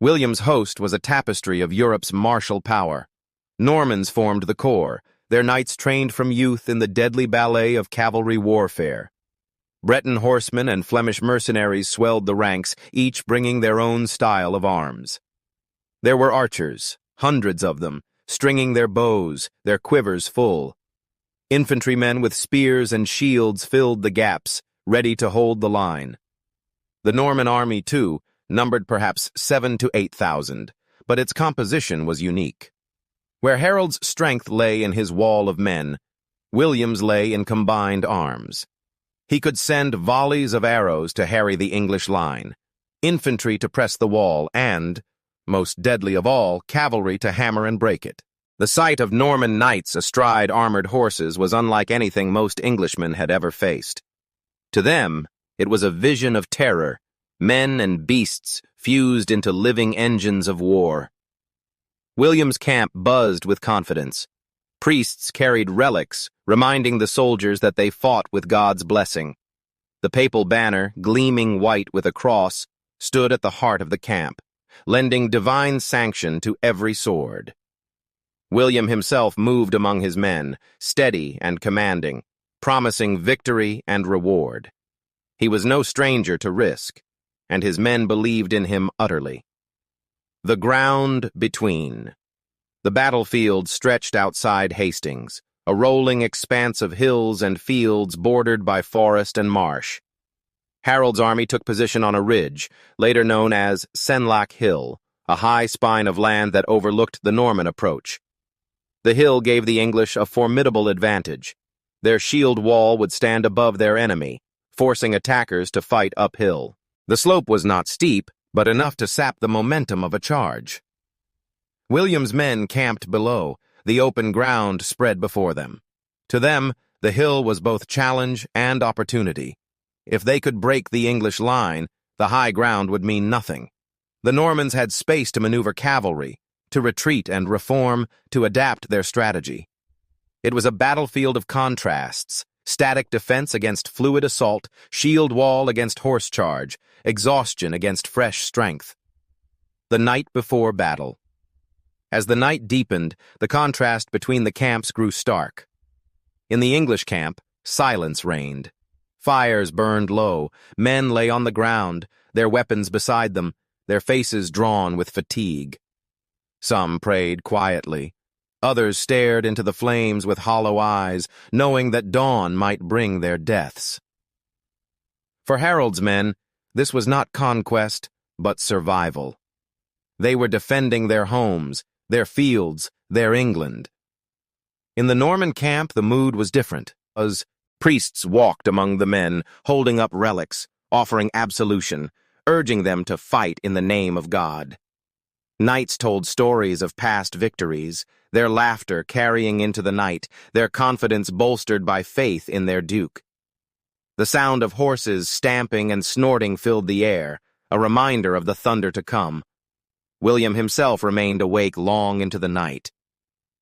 William's host was a tapestry of Europe's martial power. Normans formed the core, their knights trained from youth in the deadly ballet of cavalry warfare. Breton horsemen and Flemish mercenaries swelled the ranks, each bringing their own style of arms. There were archers, hundreds of them, stringing their bows, their quivers full. Infantrymen with spears and shields filled the gaps, ready to hold the line. The Norman army, too, numbered perhaps 7,000 to 8,000, but its composition was unique. Where Harold's strength lay in his wall of men, William's lay in combined arms. He could send volleys of arrows to harry the English line, infantry to press the wall, and, most deadly of all, cavalry to hammer and break it. The sight of Norman knights astride armored horses was unlike anything most Englishmen had ever faced. To them, it was a vision of terror, men and beasts fused into living engines of war. William's camp buzzed with confidence. Priests carried relics, reminding the soldiers that they fought with God's blessing. The papal banner, gleaming white with a cross, stood at the heart of the camp, lending divine sanction to every sword. William himself moved among his men, steady and commanding, promising victory and reward. He was no stranger to risk, and his men believed in him utterly. The ground between. The battlefield stretched outside Hastings, a rolling expanse of hills and fields bordered by forest and marsh. Harold's army took position on a ridge, later known as Senlac Hill, a high spine of land that overlooked the Norman approach. The hill gave the English a formidable advantage. Their shield wall would stand above their enemy, forcing attackers to fight uphill. The slope was not steep, but enough to sap the momentum of a charge. William's men camped below, the open ground spread before them. To them, the hill was both challenge and opportunity. If they could break the English line, the high ground would mean nothing. The Normans had space to maneuver cavalry, to retreat and reform, to adapt their strategy. It was a battlefield of contrasts, static defense against fluid assault, shield wall against horse charge, exhaustion against fresh strength. The night before battle. As the night deepened, the contrast between the camps grew stark. In the English camp, silence reigned. Fires burned low, men lay on the ground, their weapons beside them, their faces drawn with fatigue. Some prayed quietly. Others stared into the flames with hollow eyes, knowing that dawn might bring their deaths. For Harold's men, this was not conquest, but survival. They were defending their homes, their fields, their England. In the Norman camp, the mood was different, as priests walked among the men, holding up relics, offering absolution, urging them to fight in the name of God. Knights told stories of past victories, their laughter carrying into the night, their confidence bolstered by faith in their duke. The sound of horses stamping and snorting filled the air, a reminder of the thunder to come. William himself remained awake long into the night.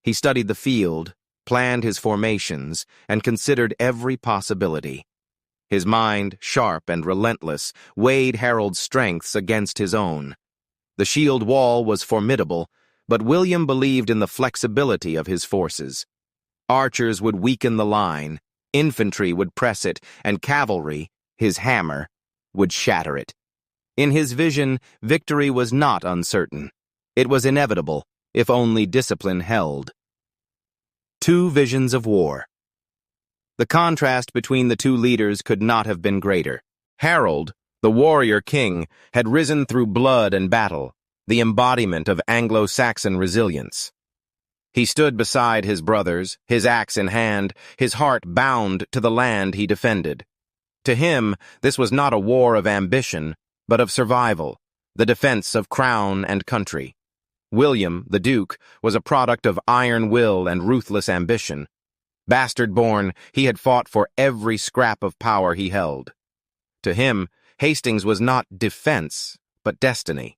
He studied the field, planned his formations, and considered every possibility. His mind, sharp and relentless, weighed Harold's strengths against his own. The shield wall was formidable, but William believed in the flexibility of his forces. Archers would weaken the line, infantry would press it, and cavalry, his hammer, would shatter it. In his vision, victory was not uncertain. It was inevitable, if only discipline held. Two visions of war. The contrast between the two leaders could not have been greater. Harold, the warrior king, had risen through blood and battle, the embodiment of Anglo-Saxon resilience. He stood beside his brothers, his axe in hand, his heart bound to the land he defended. To him, this was not a war of ambition, but of survival, the defense of crown and country. William, the Duke, was a product of iron will and ruthless ambition. Bastard-born, he had fought for every scrap of power he held. To him, Hastings was not defense, but destiny.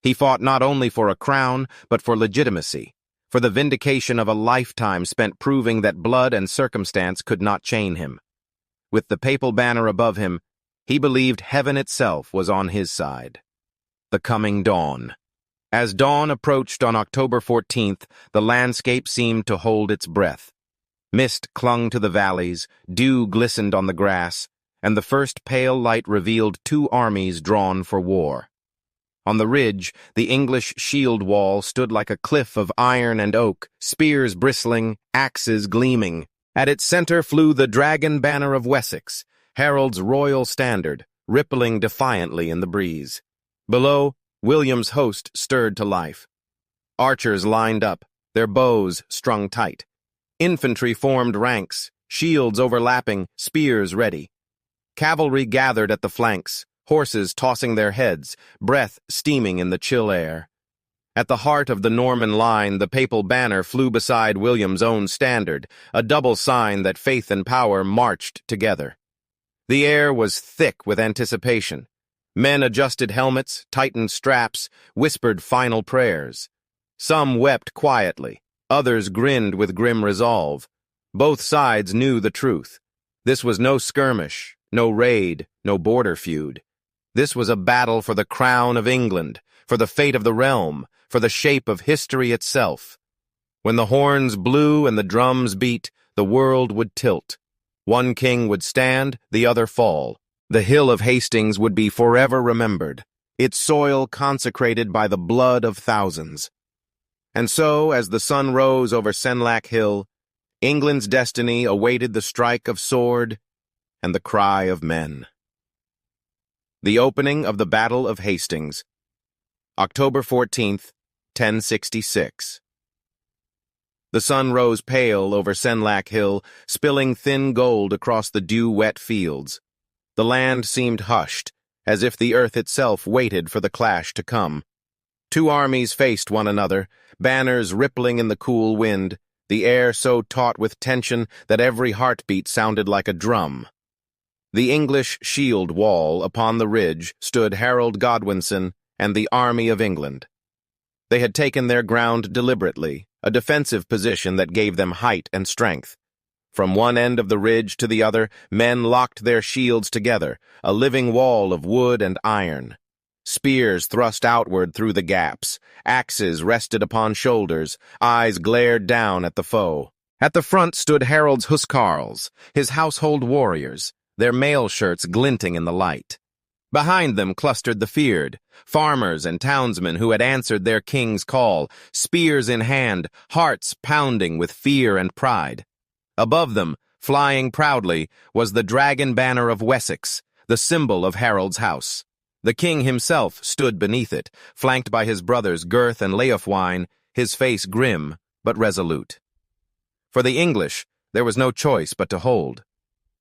He fought not only for a crown, but for legitimacy, for the vindication of a lifetime spent proving that blood and circumstance could not chain him. With the papal banner above him, he believed heaven itself was on his side. The coming dawn. As dawn approached on October 14th, the landscape seemed to hold its breath. Mist clung to the valleys, dew glistened on the grass, and the first pale light revealed two armies drawn for war. On the ridge, the English shield wall stood like a cliff of iron and oak, spears bristling, axes gleaming. At its center flew the dragon banner of Wessex, Harold's royal standard, rippling defiantly in the breeze. Below, William's host stirred to life. Archers lined up, their bows strung tight. Infantry formed ranks, shields overlapping, spears ready. Cavalry gathered at the flanks, horses tossing their heads, breath steaming in the chill air. At the heart of the Norman line, the papal banner flew beside William's own standard, a double sign that faith and power marched together. The air was thick with anticipation. Men adjusted helmets, tightened straps, whispered final prayers. Some wept quietly, others grinned with grim resolve. Both sides knew the truth. This was no skirmish, no raid, no border feud. This was a battle for the crown of England, for the fate of the realm, for the shape of history itself. When the horns blew and the drums beat, the world would tilt. One king would stand, the other fall. The hill of Hastings would be forever remembered, its soil consecrated by the blood of thousands. And so, as the sun rose over Senlac Hill, England's destiny awaited the strike of sword and the cry of men. The opening of the Battle of Hastings, October 14th, 1066. The sun rose pale over Senlac Hill, spilling thin gold across the dew-wet fields. The land seemed hushed, as if the earth itself waited for the clash to come. Two armies faced one another, banners rippling in the cool wind, the air so taut with tension that every heartbeat sounded like a drum. The English shield wall upon the ridge stood Harald Godwinson and the army of England. They had taken their ground deliberately, a defensive position that gave them height and strength. From one end of the ridge to the other, men locked their shields together, a living wall of wood and iron. Spears thrust outward through the gaps, axes rested upon shoulders, eyes glared down at the foe. At the front stood Harold's huscarls, his household warriors, their mail shirts glinting in the light. Behind them clustered the feared, farmers and townsmen who had answered their king's call, spears in hand, hearts pounding with fear and pride. Above them, flying proudly, was the dragon banner of Wessex, the symbol of Harold's house. The king himself stood beneath it, flanked by his brothers Gurth and Leofwine, his face grim but resolute. For the English, there was no choice but to hold.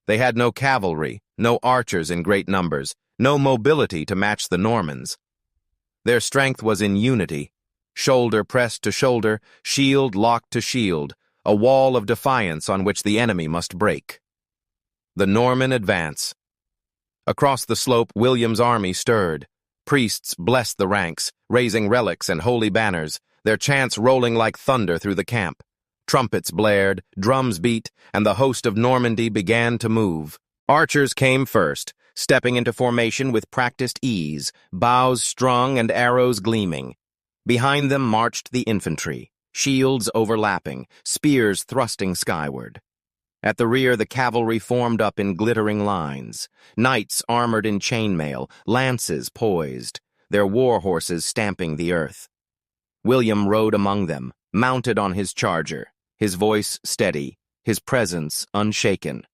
They had no cavalry, no archers in great numbers, no mobility to match the Normans. Their strength was in unity, shoulder pressed to shoulder, shield locked to shield, a wall of defiance on which the enemy must break. The Norman advance. Across the slope, William's army stirred. Priests blessed the ranks, raising relics and holy banners, their chants rolling like thunder through the camp. Trumpets blared, drums beat, and the host of Normandy began to move. Archers came first, stepping into formation with practiced ease, bows strung and arrows gleaming. Behind them marched the infantry, shields overlapping, spears thrusting skyward. At the rear, the cavalry formed up in glittering lines, knights armored in chainmail, lances poised, their war horses stamping the earth. William rode among them, mounted on his charger, his voice steady, his presence unshaken.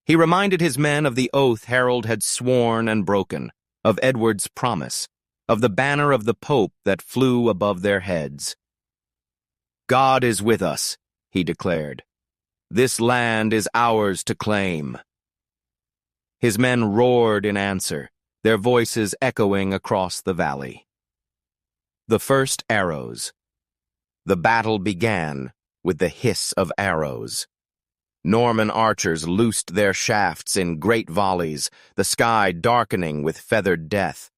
He reminded his men of the oath Harold had sworn and broken, of Edward's promise, of the banner of the Pope that flew above their heads. "God is with us," he declared. "This land is ours to claim." His men roared in answer, their voices echoing across the valley. The first arrows. The battle began with the hiss of arrows. Norman archers loosed their shafts in great volleys, the sky darkening with feathered death.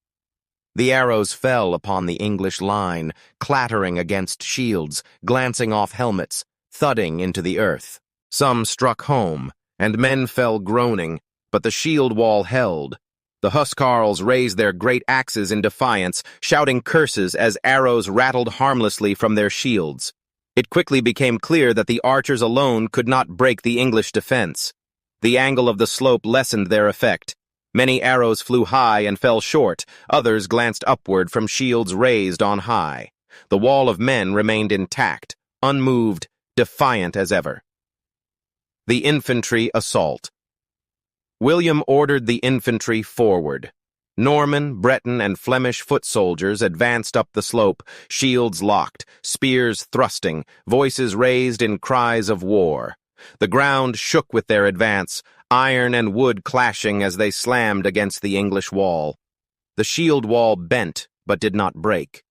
The arrows fell upon the English line, clattering against shields, glancing off helmets, thudding into the earth. Some struck home, and men fell groaning, but the shield wall held. The Huscarls raised their great axes in defiance, shouting curses as arrows rattled harmlessly from their shields. It quickly became clear that the archers alone could not break the English defense. The angle of the slope lessened their effect. Many arrows flew high and fell short, others glanced upward from shields raised on high. The wall of men remained intact, unmoved, defiant as ever. The infantry assault. William ordered the infantry forward. Norman, Breton, and Flemish foot soldiers advanced up the slope, shields locked, spears thrusting, voices raised in cries of war. The ground shook with their advance, iron and wood clashing as they slammed against the English wall. The shield wall bent, but did not break.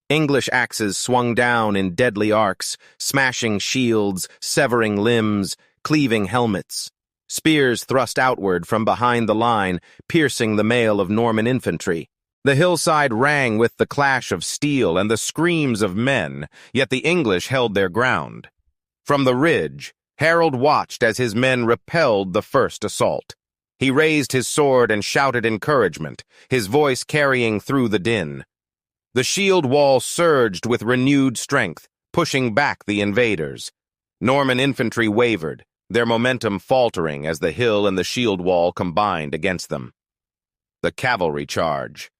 English axes swung down in deadly arcs, smashing shields, severing limbs, cleaving helmets. Spears thrust outward from behind the line, piercing the mail of Norman infantry. The hillside rang with the clash of steel and the screams of men, yet the English held their ground. From the ridge, Harold watched as his men repelled the first assault. He raised his sword and shouted encouragement, his voice carrying through the din. The shield wall surged with renewed strength, pushing back the invaders. Norman infantry wavered, their momentum faltering as the hill and the shield wall combined against them. The cavalry charge.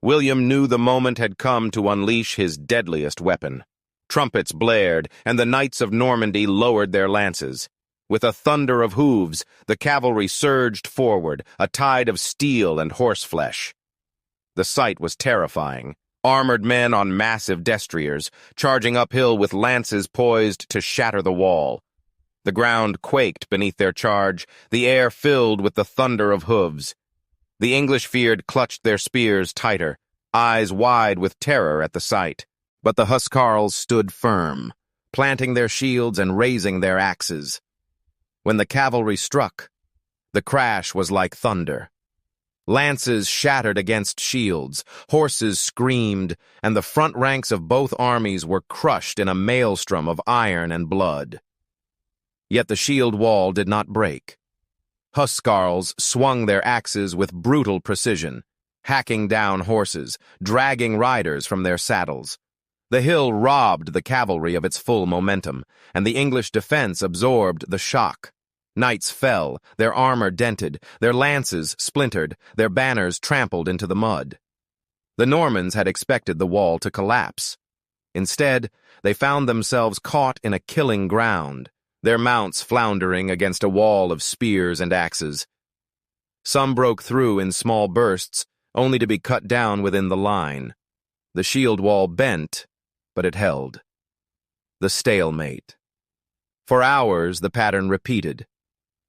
William knew the moment had come to unleash his deadliest weapon. Trumpets blared, and the knights of Normandy lowered their lances. With a thunder of hooves, the cavalry surged forward, a tide of steel and horseflesh. The sight was terrifying. Armored men on massive destriers, charging uphill with lances poised to shatter the wall. The ground quaked beneath their charge, the air filled with the thunder of hooves. The English feared clutched their spears tighter, eyes wide with terror at the sight. But the Huscarls stood firm, planting their shields and raising their axes. When the cavalry struck, the crash was like thunder. Lances shattered against shields, horses screamed, and the front ranks of both armies were crushed in a maelstrom of iron and blood. Yet the shield wall did not break. Huscarls swung their axes with brutal precision, hacking down horses, dragging riders from their saddles. The hill robbed the cavalry of its full momentum, and the English defense absorbed the shock. Knights fell, their armor dented, their lances splintered, their banners trampled into the mud. The Normans had expected the wall to collapse. Instead, they found themselves caught in a killing ground, their mounts floundering against a wall of spears and axes. Some broke through in small bursts, only to be cut down within the line. The shield wall bent, but it held. The stalemate. For hours, the pattern repeated.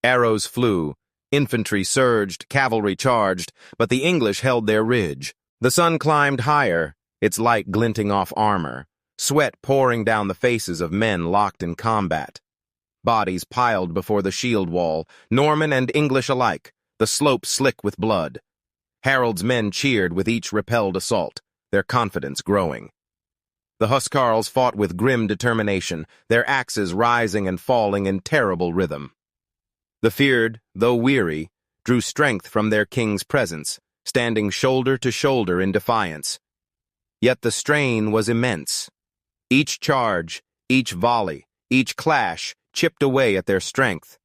Arrows flew, infantry surged, cavalry charged, but the English held their ridge. The sun climbed higher, its light glinting off armor, sweat pouring down the faces of men locked in combat. Bodies piled before the shield wall, Norman and English alike, the slope slick with blood. Harold's men cheered with each repelled assault, their confidence growing. The Huscarls fought with grim determination, their axes rising and falling in terrible rhythm. The feared, though weary, drew strength from their king's presence, standing shoulder to shoulder in defiance. Yet the strain was immense. Each charge, each volley, each clash chipped away at their strength.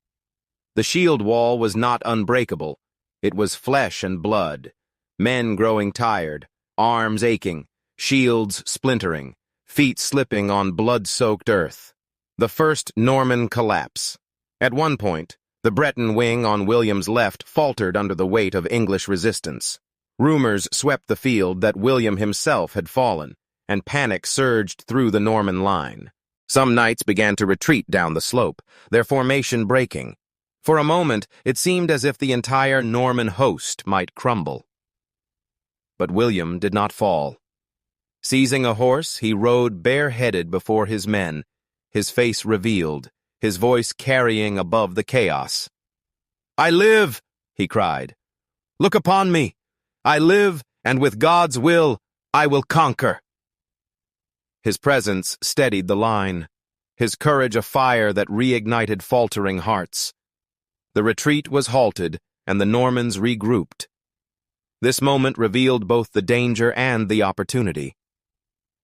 The shield wall was not unbreakable. It was flesh and blood, men growing tired, arms aching, shields splintering, feet slipping on blood-soaked earth. The first Norman collapse. At one point, the Breton wing on William's left faltered under the weight of English resistance. Rumors swept the field that William himself had fallen, and panic surged through the Norman line. Some knights began to retreat down the slope, their formation breaking. For a moment, it seemed as if the entire Norman host might crumble. But William did not fall. Seizing a horse, he rode bareheaded before his men, his face revealed, his voice carrying above the chaos. "I live," he cried. "Look upon me. I live, and with God's will, I will conquer." His presence steadied the line, his courage a fire that reignited faltering hearts. The retreat was halted, and the Normans regrouped. This moment revealed both the danger and the opportunity.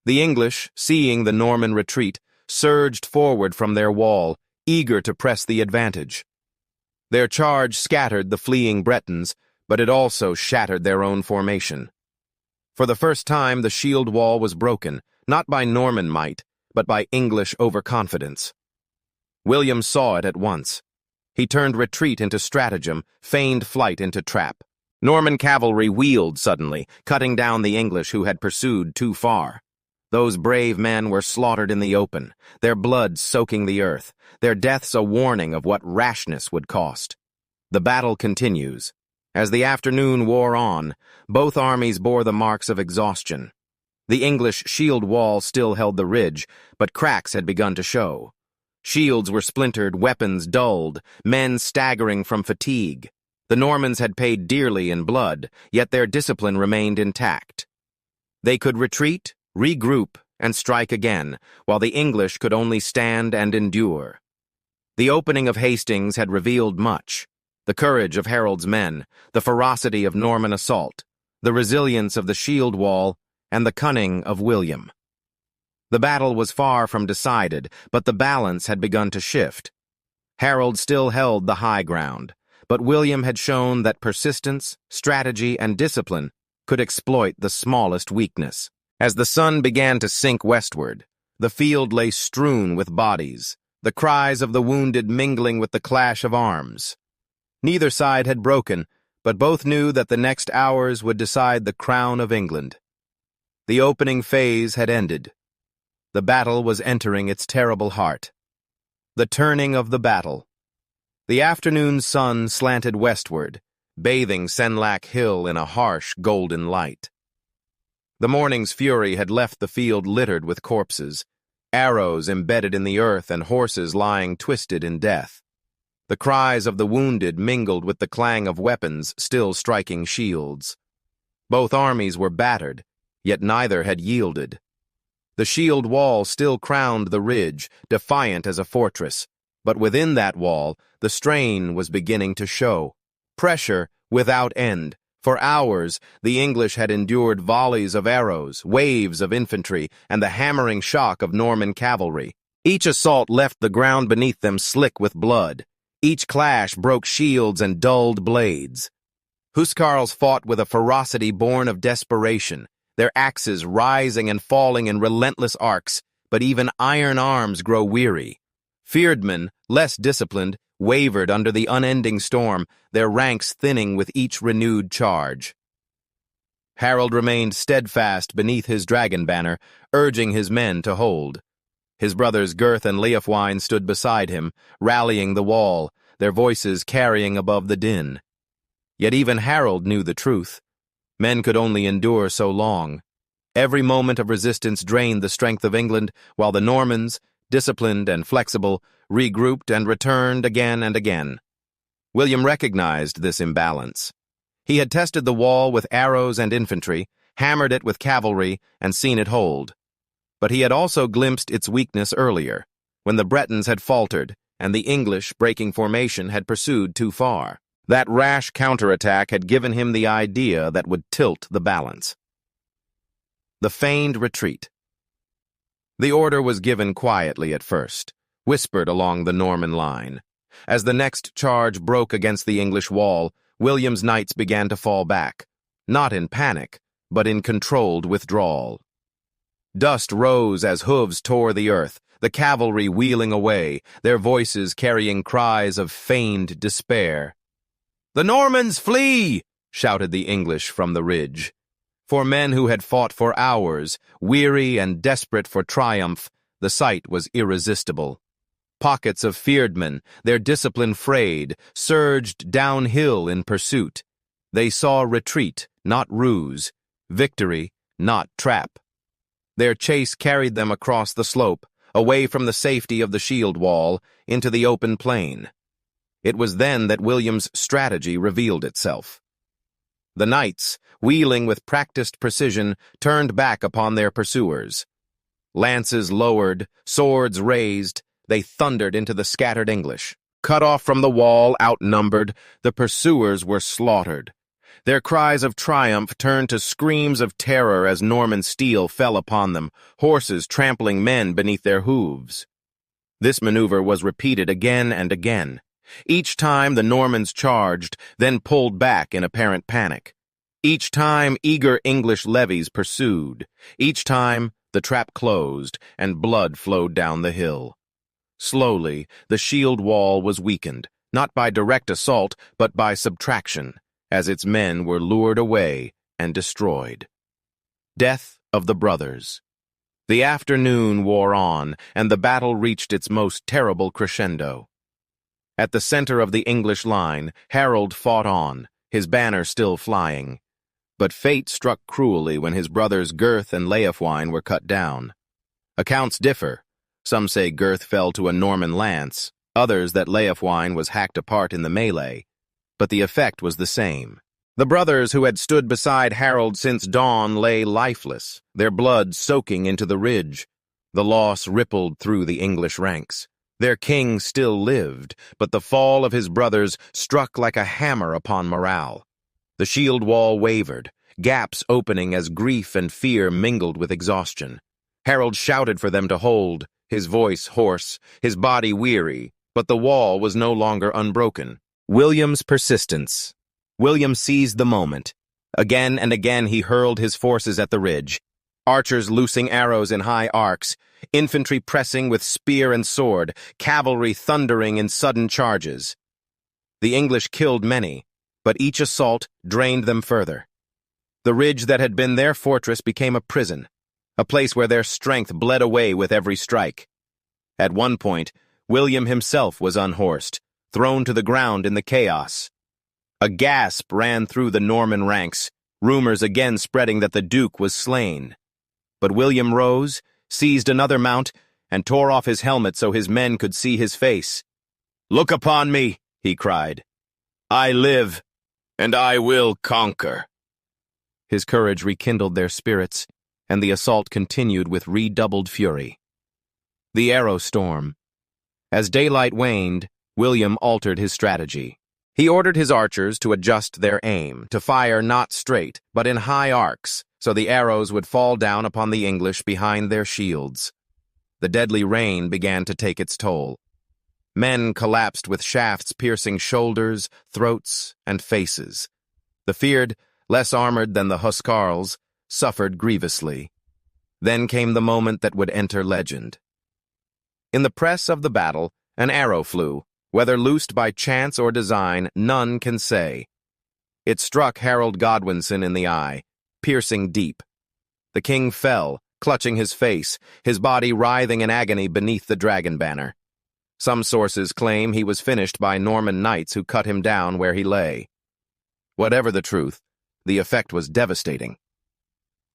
The English, seeing the Norman retreat, surged forward from their wall, eager to press the advantage. Their charge scattered the fleeing Bretons, but it also shattered their own formation. For the first time, the shield wall was broken, not by Norman might, but by English overconfidence. William saw it at once. He turned retreat into stratagem, feigned flight into trap. Norman cavalry wheeled suddenly, cutting down the English who had pursued too far. Those brave men were slaughtered in the open, their blood soaking the earth, their deaths a warning of what rashness would cost. The battle continues. As the afternoon wore on, both armies bore the marks of exhaustion. The English shield wall still held the ridge, but cracks had begun to show. Shields were splintered, weapons dulled, men staggering from fatigue. The Normans had paid dearly in blood, yet their discipline remained intact. They could retreat, regroup, and strike again, while the English could only stand and endure. The opening of Hastings had revealed much: the courage of Harold's men, the ferocity of Norman assault, the resilience of the shield wall, and the cunning of William. The battle was far from decided, but the balance had begun to shift. Harold still held the high ground, but William had shown that persistence, strategy, and discipline could exploit the smallest weakness. As the sun began to sink westward, the field lay strewn with bodies, the cries of the wounded mingling with the clash of arms. Neither side had broken, but both knew that the next hours would decide the crown of England. The opening phase had ended. The battle was entering its terrible heart. The turning of the battle. The afternoon sun slanted westward, bathing Senlac Hill in a harsh, golden light. The morning's fury had left the field littered with corpses, arrows embedded in the earth and horses lying twisted in death. The cries of the wounded mingled with the clang of weapons still striking shields. Both armies were battered, yet neither had yielded. The shield wall still crowned the ridge, defiant as a fortress, but within that wall, the strain was beginning to show. Pressure without end. For hours, the English had endured volleys of arrows, waves of infantry, and the hammering shock of Norman cavalry. Each assault left the ground beneath them slick with blood. Each clash broke shields and dulled blades. Huscarls fought with a ferocity born of desperation, their axes rising and falling in relentless arcs, but even iron arms grow weary. Fearedmen, less disciplined, wavered under the unending storm, their ranks thinning with each renewed charge. Harold remained steadfast beneath his dragon banner, urging his men to hold. His brothers Gurth and Leofwine stood beside him, rallying the wall, their voices carrying above the din. Yet even Harold knew the truth. Men could only endure so long. Every moment of resistance drained the strength of England, while the Normans, disciplined and flexible, regrouped and returned again and again. William recognized this imbalance. He had tested the wall with arrows and infantry, hammered it with cavalry, and seen it hold. But he had also glimpsed its weakness earlier, when the Bretons had faltered, and the English, breaking formation, had pursued too far. That rash counterattack had given him the idea that would tilt the balance. The feigned retreat. The order was given quietly at first, whispered along the Norman line. As the next charge broke against the English wall, William's knights began to fall back, not in panic, but in controlled withdrawal. Dust rose as hooves tore the earth, the cavalry wheeling away, their voices carrying cries of feigned despair. "The Normans flee!" shouted the English from the ridge. For men who had fought for hours, weary and desperate for triumph, the sight was irresistible. Pockets of feared men, their discipline frayed, surged downhill in pursuit. They saw retreat, not ruse, victory, not trap. Their chase carried them across the slope, away from the safety of the shield wall, into the open plain. It was then that William's strategy revealed itself. The knights, wheeling with practiced precision, turned back upon their pursuers. Lances lowered, swords raised, they thundered into the scattered English. Cut off from the wall, outnumbered, the pursuers were slaughtered. Their cries of triumph turned to screams of terror as Norman steel fell upon them, horses trampling men beneath their hooves. This maneuver was repeated again and again. Each time the Normans charged, then pulled back in apparent panic. Each time eager English levies pursued. Each time the trap closed and blood flowed down the hill. Slowly, the shield wall was weakened, not by direct assault, but by subtraction, as its men were lured away and destroyed. Death of the brothers. The afternoon wore on, and the battle reached its most terrible crescendo. At the center of the English line, Harald fought on, his banner still flying. But fate struck cruelly when his brothers Gurth and Leofwine were cut down. Accounts differ. Some say Gurth fell to a Norman lance, others that Leofwine was hacked apart in the melee. But the effect was the same. The brothers who had stood beside Harald since dawn lay lifeless, their blood soaking into the ridge. The loss rippled through the English ranks. Their king still lived, but the fall of his brothers struck like a hammer upon morale. The shield wall wavered, gaps opening as grief and fear mingled with exhaustion. Harald shouted for them to hold, his voice hoarse, his body weary, but the wall was no longer unbroken. William's persistence. William seized the moment. Again and again he hurled his forces at the ridge. Archers loosing arrows in high arcs, infantry pressing with spear and sword, cavalry thundering in sudden charges. The English killed many, but each assault drained them further. The ridge that had been their fortress became a prison, a place where their strength bled away with every strike. At one point, William himself was unhorsed, thrown to the ground in the chaos. A gasp ran through the Norman ranks, rumors again spreading that the Duke was slain. But William rose, seized another mount, and tore off his helmet so his men could see his face. "Look upon me," he cried. "I live, and I will conquer." His courage rekindled their spirits, and the assault continued with redoubled fury. The arrow storm. As daylight waned, William altered his strategy. He ordered his archers to adjust their aim, to fire not straight, but in high arcs, so the arrows would fall down upon the English behind their shields. The deadly rain began to take its toll. Men collapsed with shafts piercing shoulders, throats, and faces. The feared, less armored than the Huscarls, suffered grievously. Then came the moment that would enter legend. In the press of the battle, an arrow flew. Whether loosed by chance or design, none can say. It struck Harald Godwinson in the eye, piercing deep. The king fell, clutching his face, his body writhing in agony beneath the dragon banner. Some sources claim he was finished by Norman knights who cut him down where he lay. Whatever the truth, the effect was devastating.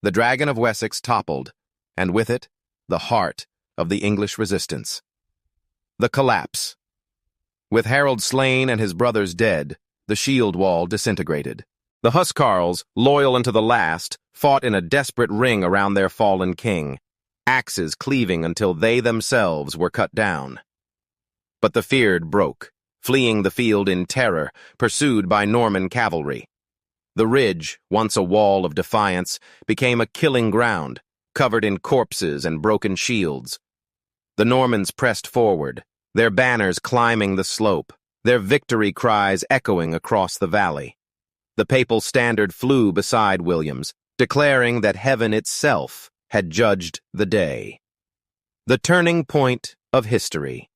The Dragon of Wessex toppled, and with it, the heart of the English resistance. The collapse. With Harald slain and his brothers dead, the shield wall disintegrated. The Huscarls, loyal unto the last, fought in a desperate ring around their fallen king, axes cleaving until they themselves were cut down. But the feared broke, fleeing the field in terror, pursued by Norman cavalry. The ridge, once a wall of defiance, became a killing ground, covered in corpses and broken shields. The Normans pressed forward, their banners climbing the slope, their victory cries echoing across the valley. The papal standard flew beside William's, declaring that heaven itself had judged the day. The turning point of history.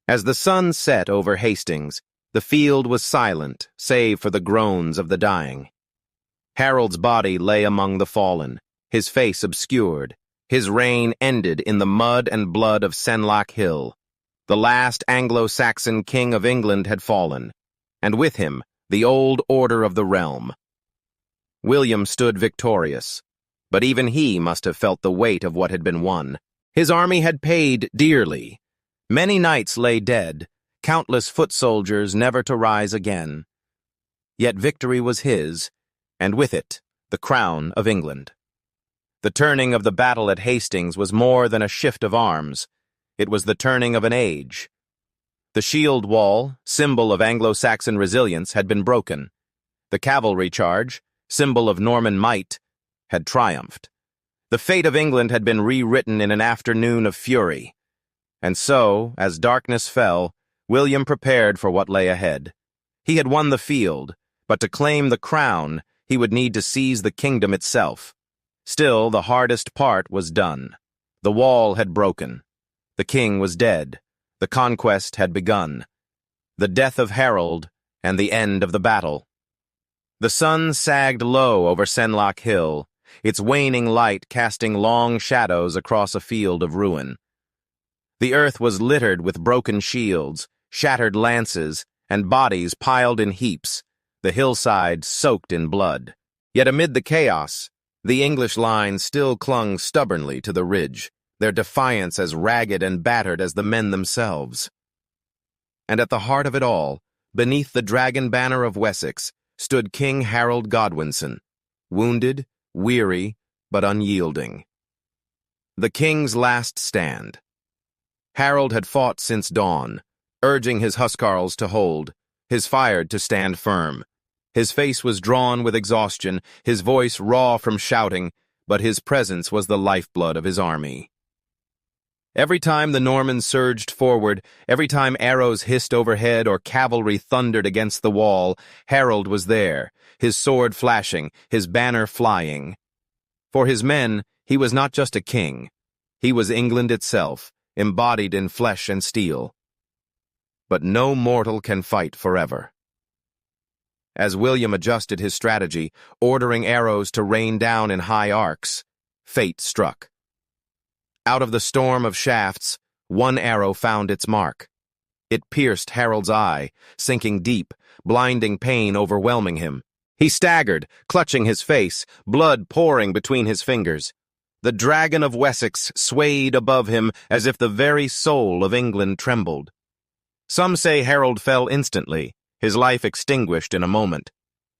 As the sun set over Hastings, the field was silent, save for the groans of the dying. Harold's body lay among the fallen, his face obscured. His reign ended in the mud and blood of Senlac Hill. The last Anglo-Saxon king of England had fallen, and with him, the old order of the realm. William stood victorious, but even he must have felt the weight of what had been won. His army had paid dearly. Many knights lay dead, countless foot soldiers never to rise again. Yet victory was his, and with it, the crown of England. The turning of the battle at Hastings was more than a shift of arms. It was the turning of an age. The shield wall, symbol of Anglo-Saxon resilience, had been broken. The cavalry charge, symbol of Norman might, had triumphed. The fate of England had been rewritten in an afternoon of fury. And so, as darkness fell, William prepared for what lay ahead. He had won the field, but to claim the crown, he would need to seize the kingdom itself. Still, the hardest part was done. The wall had broken. The king was dead. The conquest had begun. The death of Harald and the end of the battle. The sun sagged low over Senlac Hill, its waning light casting long shadows across a field of ruin. The earth was littered with broken shields, shattered lances, and bodies piled in heaps, the hillside soaked in blood. Yet amid the chaos, the English line still clung stubbornly to the ridge, their defiance as ragged and battered as the men themselves. And at the heart of it all, beneath the dragon banner of Wessex, stood King Harald Godwinson, wounded, weary, but unyielding. The king's last stand. Harald had fought since dawn, urging his Huscarls to hold, his fyrd to stand firm. His face was drawn with exhaustion, his voice raw from shouting, but his presence was the lifeblood of his army. Every time the Normans surged forward, every time arrows hissed overhead or cavalry thundered against the wall, Harald was there, his sword flashing, his banner flying. For his men, he was not just a king. He was England itself, embodied in flesh and steel. But no mortal can fight forever. As William adjusted his strategy, ordering arrows to rain down in high arcs, fate struck. Out of the storm of shafts, one arrow found its mark. It pierced Harold's eye, sinking deep, blinding pain overwhelming him. He staggered, clutching his face, blood pouring between his fingers. The dragon of Wessex swayed above him as if the very soul of England trembled. Some say Harald fell instantly, his life extinguished in a moment.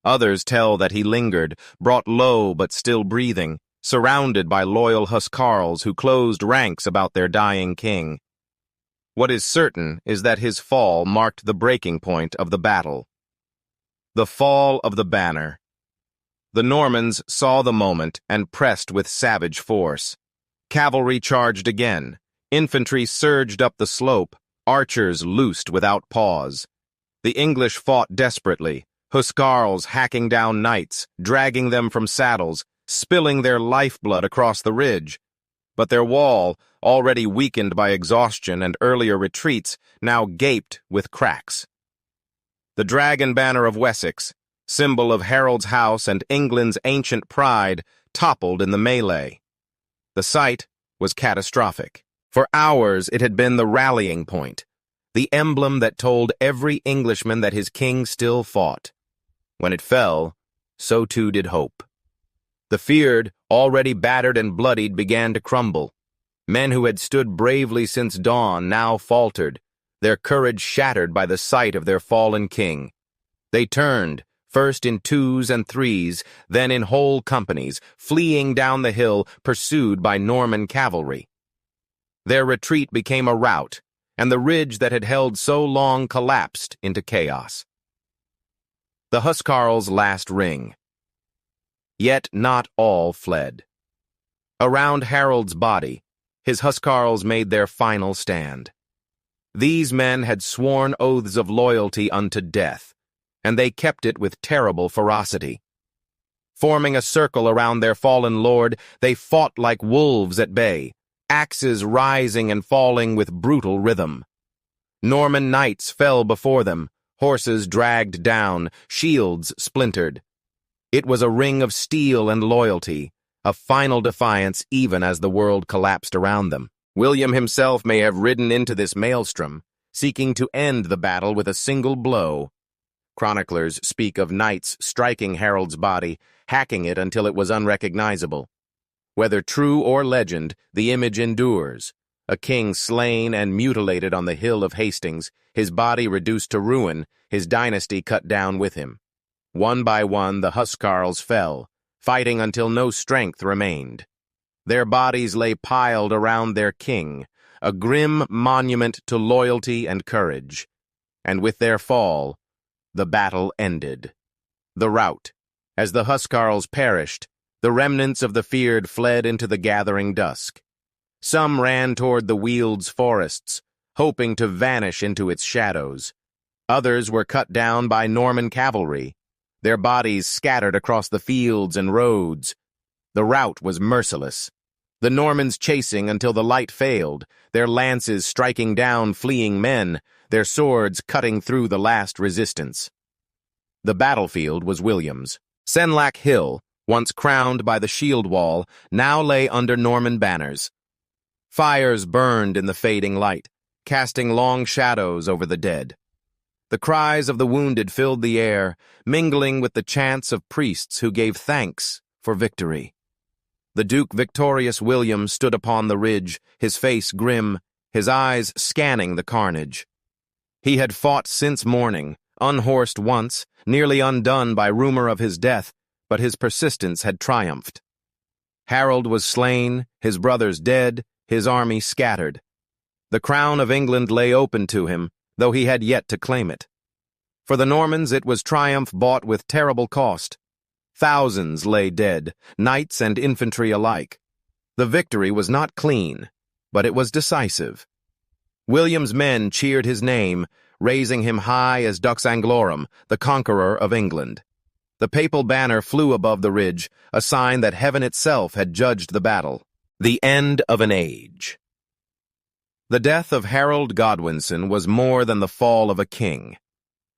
Others tell that he lingered, brought low but still breathing, surrounded by loyal Huscarls who closed ranks about their dying king. What is certain is that his fall marked the breaking point of the battle. The fall of the banner. The Normans saw the moment and pressed with savage force. Cavalry charged again. Infantry surged up the slope. Archers loosed without pause. The English fought desperately, Huscarls hacking down knights, dragging them from saddles, spilling their lifeblood across the ridge. But their wall, already weakened by exhaustion and earlier retreats, now gaped with cracks. The dragon banner of Wessex, symbol of Harold's house and England's ancient pride, toppled in the melee. The sight was catastrophic. For hours it had been the rallying point, the emblem that told every Englishman that his king still fought. When it fell, so too did hope. The feared, already battered and bloodied, began to crumble. Men who had stood bravely since dawn now faltered, their courage shattered by the sight of their fallen king. They turned, first in twos and threes, then in whole companies, fleeing down the hill, pursued by Norman cavalry. Their retreat became a rout, and the ridge that had held so long collapsed into chaos. The Huscarls' last ring. Yet not all fled. Around Harald's body, his Huscarls made their final stand. These men had sworn oaths of loyalty unto death, and they kept it with terrible ferocity. Forming a circle around their fallen lord, they fought like wolves at bay, axes rising and falling with brutal rhythm. Norman knights fell before them, horses dragged down, shields splintered. It was a ring of steel and loyalty, a final defiance even as the world collapsed around them. William himself may have ridden into this maelstrom, seeking to end the battle with a single blow. Chroniclers speak of knights striking Harald's body, hacking it until it was unrecognizable. Whether true or legend, the image endures. A king slain and mutilated on the hill of Hastings, his body reduced to ruin, his dynasty cut down with him. One by one the Huscarls fell, fighting until no strength remained. Their bodies lay piled around their king, a grim monument to loyalty and courage. And with their fall, the battle ended. The rout. As the Huscarls perished, the remnants of the feared fled into the gathering dusk. Some ran toward the Weald's forests, hoping to vanish into its shadows. Others were cut down by Norman cavalry, their bodies scattered across the fields and roads. The rout was merciless. The Normans chasing until the light failed, their lances striking down fleeing men, their swords cutting through the last resistance. The battlefield was William's. Senlac Hill, once crowned by the shield wall, now lay under Norman banners. Fires burned in the fading light, casting long shadows over the dead. The cries of the wounded filled the air, mingling with the chants of priests who gave thanks for victory. The Duke victorious William stood upon the ridge, his face grim, his eyes scanning the carnage. He had fought since morning, unhorsed once, nearly undone by rumor of his death, but his persistence had triumphed. Harold was slain, his brothers dead, his army scattered. The crown of England lay open to him, though he had yet to claim it. For the Normans it was triumph bought with terrible cost. Thousands lay dead, knights and infantry alike. The victory was not clean, but it was decisive. William's men cheered his name, raising him high as Dux Anglorum, the Conqueror of England. The papal banner flew above the ridge, a sign that heaven itself had judged the battle. The end of an age. The death of Harald Godwinson was more than the fall of a king.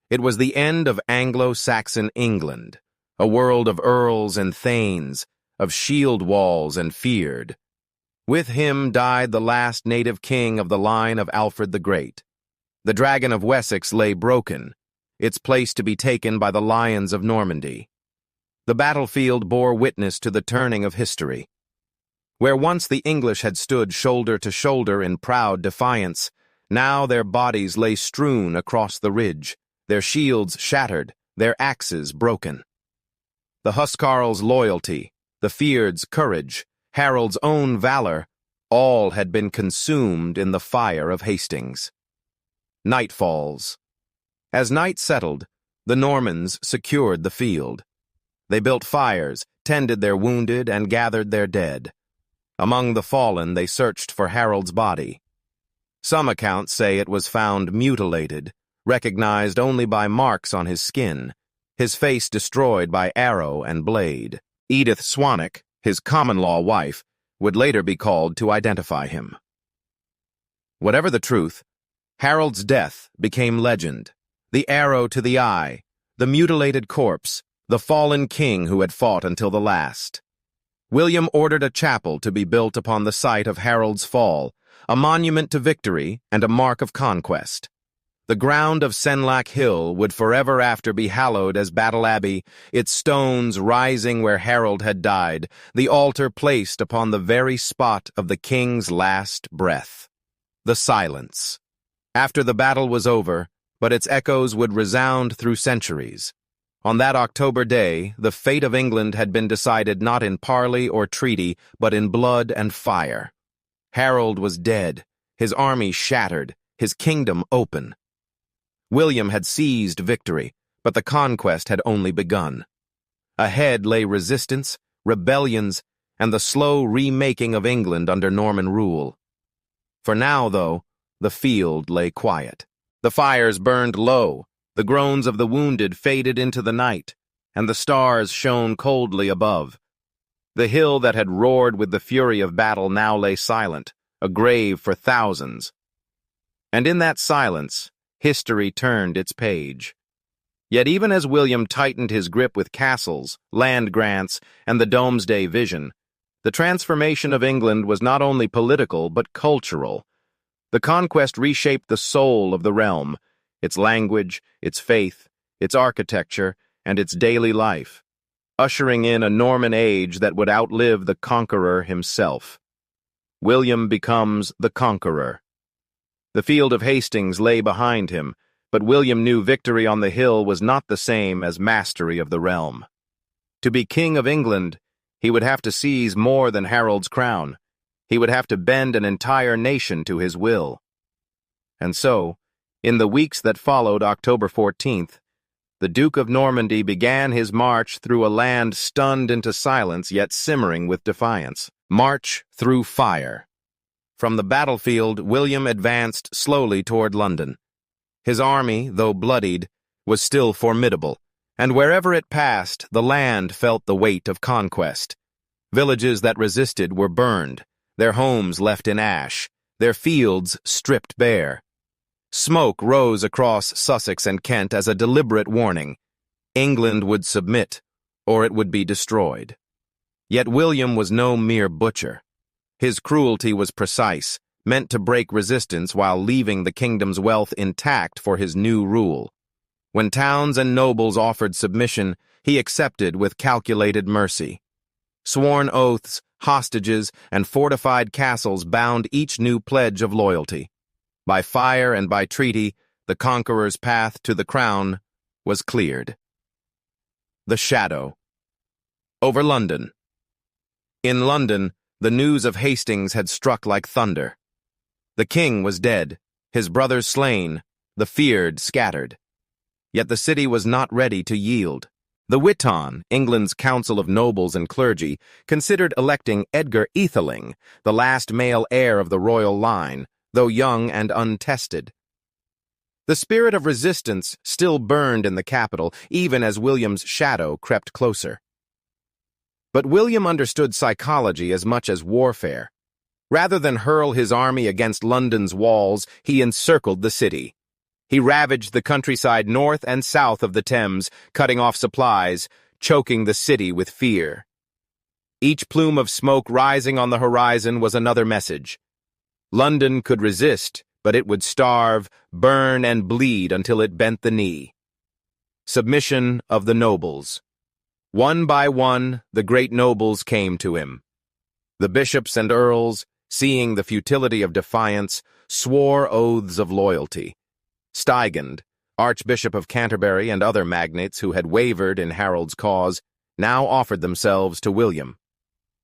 It was the end of Anglo-Saxon England, a world of earls and thanes, of shield walls and feared. With him died the last native king of the line of Alfred the Great. The dragon of Wessex lay broken, its place to be taken by the lions of Normandy. The battlefield bore witness to the turning of history. Where once the English had stood shoulder to shoulder in proud defiance, now their bodies lay strewn across the ridge, their shields shattered, their axes broken. The Huscarls' loyalty, the Feared's courage, Harold's own valor, all had been consumed in the fire of Hastings. Night falls. As night settled, the Normans secured the field. They built fires, tended their wounded, and gathered their dead. Among the fallen, they searched for Harold's body. Some accounts say it was found mutilated, recognized only by marks on his skin, his face destroyed by arrow and blade. Edith Swanwick, his common-law wife, would later be called to identify him. Whatever the truth, Harold's death became legend. The arrow to the eye, the mutilated corpse, the fallen king who had fought until the last. William ordered a chapel to be built upon the site of Harold's fall, a monument to victory and a mark of conquest. The ground of Senlac Hill would forever after be hallowed as Battle Abbey, its stones rising where Harold had died, the altar placed upon the very spot of the king's last breath. The silence. After the battle was over, but its echoes would resound through centuries. On that October day, the fate of England had been decided not in parley or treaty, but in blood and fire. Harold was dead, his army shattered, his kingdom open. William had seized victory, but the conquest had only begun. Ahead lay resistance, rebellions, and the slow remaking of England under Norman rule. For now, though, the field lay quiet. The fires burned low, the groans of the wounded faded into the night, and the stars shone coldly above. The hill that had roared with the fury of battle now lay silent, a grave for thousands. And in that silence, history turned its page. Yet even as William tightened his grip with castles, land grants, and the Domesday vision, the transformation of England was not only political but cultural. The conquest reshaped the soul of the realm, its language, its faith, its architecture, and its daily life, ushering in a Norman age that would outlive the Conqueror himself. William becomes the Conqueror. The field of Hastings lay behind him, but William knew victory on the hill was not the same as mastery of the realm. To be King of England, he would have to seize more than Harold's crown. He would have to bend an entire nation to his will. And so, in the weeks that followed October 14th, the Duke of Normandy began his march through a land stunned into silence yet simmering with defiance. March through fire. From the battlefield, William advanced slowly toward London. His army, though bloodied, was still formidable, and wherever it passed, the land felt the weight of conquest. Villages that resisted were burned, their homes left in ash, their fields stripped bare. Smoke rose across Sussex and Kent as a deliberate warning. England would submit, or it would be destroyed. Yet William was no mere butcher. His cruelty was precise, meant to break resistance while leaving the kingdom's wealth intact for his new rule. When towns and nobles offered submission, he accepted with calculated mercy. Sworn oaths, hostages, and fortified castles bound each new pledge of loyalty. By fire and by treaty, the conqueror's path to the crown was cleared. The shadow. Over London. In London, the news of Hastings had struck like thunder. The king was dead, his brothers slain, the feared scattered. Yet the city was not ready to yield. The Witan, England's council of nobles and clergy, considered electing Edgar Atheling, the last male heir of the royal line, though young and untested. The spirit of resistance still burned in the capital, even as William's shadow crept closer. But William understood psychology as much as warfare. Rather than hurl his army against London's walls, he encircled the city. He ravaged the countryside north and south of the Thames, cutting off supplies, choking the city with fear. Each plume of smoke rising on the horizon was another message. London could resist, but it would starve, burn, and bleed until it bent the knee. Submission of the nobles. One by one, the great nobles came to him. The bishops and earls, seeing the futility of defiance, swore oaths of loyalty. Stigand, Archbishop of Canterbury, and other magnates who had wavered in Harold's cause, now offered themselves to William.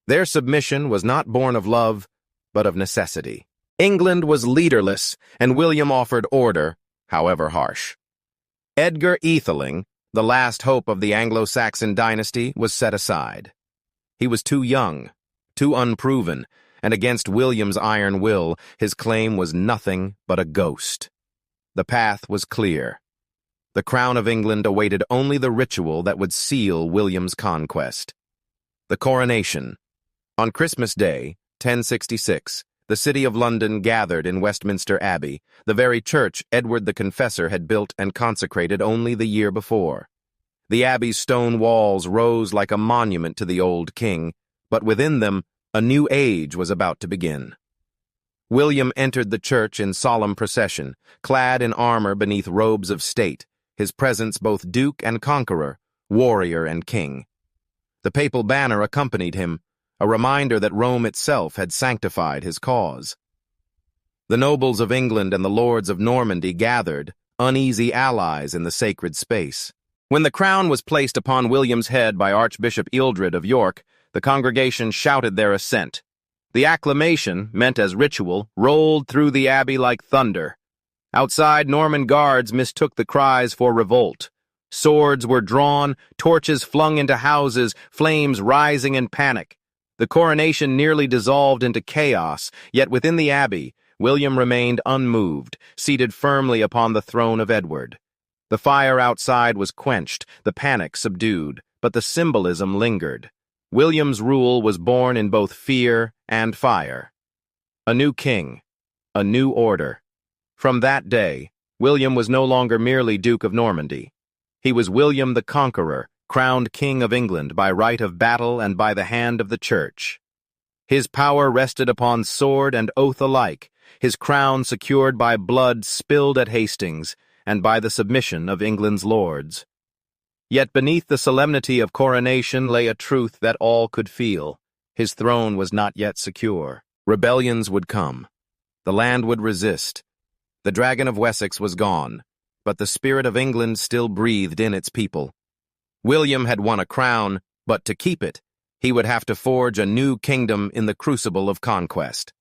Their submission was not born of love, but of necessity. England was leaderless, and William offered order, however harsh. Edgar Atheling, the last hope of the Anglo-Saxon dynasty, was set aside. He was too young, too unproven, and against William's iron will, his claim was nothing but a ghost. The path was clear. The crown of England awaited only the ritual that would seal William's conquest. The coronation. On Christmas Day, 1066, the city of London gathered in Westminster Abbey, the very church Edward the Confessor had built and consecrated only the year before. The abbey's stone walls rose like a monument to the old king, but within them, a new age was about to begin. William entered the church in solemn procession, clad in armor beneath robes of state, his presence both duke and conqueror, warrior and king. The papal banner accompanied him, a reminder that Rome itself had sanctified his cause. The nobles of England and the lords of Normandy gathered, uneasy allies in the sacred space. When the crown was placed upon William's head by Archbishop Ealdred of York, the congregation shouted their assent. The acclamation, meant as ritual, rolled through the abbey like thunder. Outside, Norman guards mistook the cries for revolt. Swords were drawn, torches flung into houses, flames rising in panic. The coronation nearly dissolved into chaos, yet within the abbey, William remained unmoved, seated firmly upon the throne of Edward. The fire outside was quenched, the panic subdued, but the symbolism lingered. William's rule was born in both fear and fire. A new king, a new order. From that day, William was no longer merely Duke of Normandy. He was William the Conqueror, crowned King of England by right of battle and by the hand of the Church. His power rested upon sword and oath alike, his crown secured by blood spilled at Hastings, and by the submission of England's lords. Yet beneath the solemnity of coronation lay a truth that all could feel. His throne was not yet secure. Rebellions would come. The land would resist. The Dragon of Wessex was gone, but the spirit of England still breathed in its people. William had won a crown, but to keep it, he would have to forge a new kingdom in the crucible of conquest.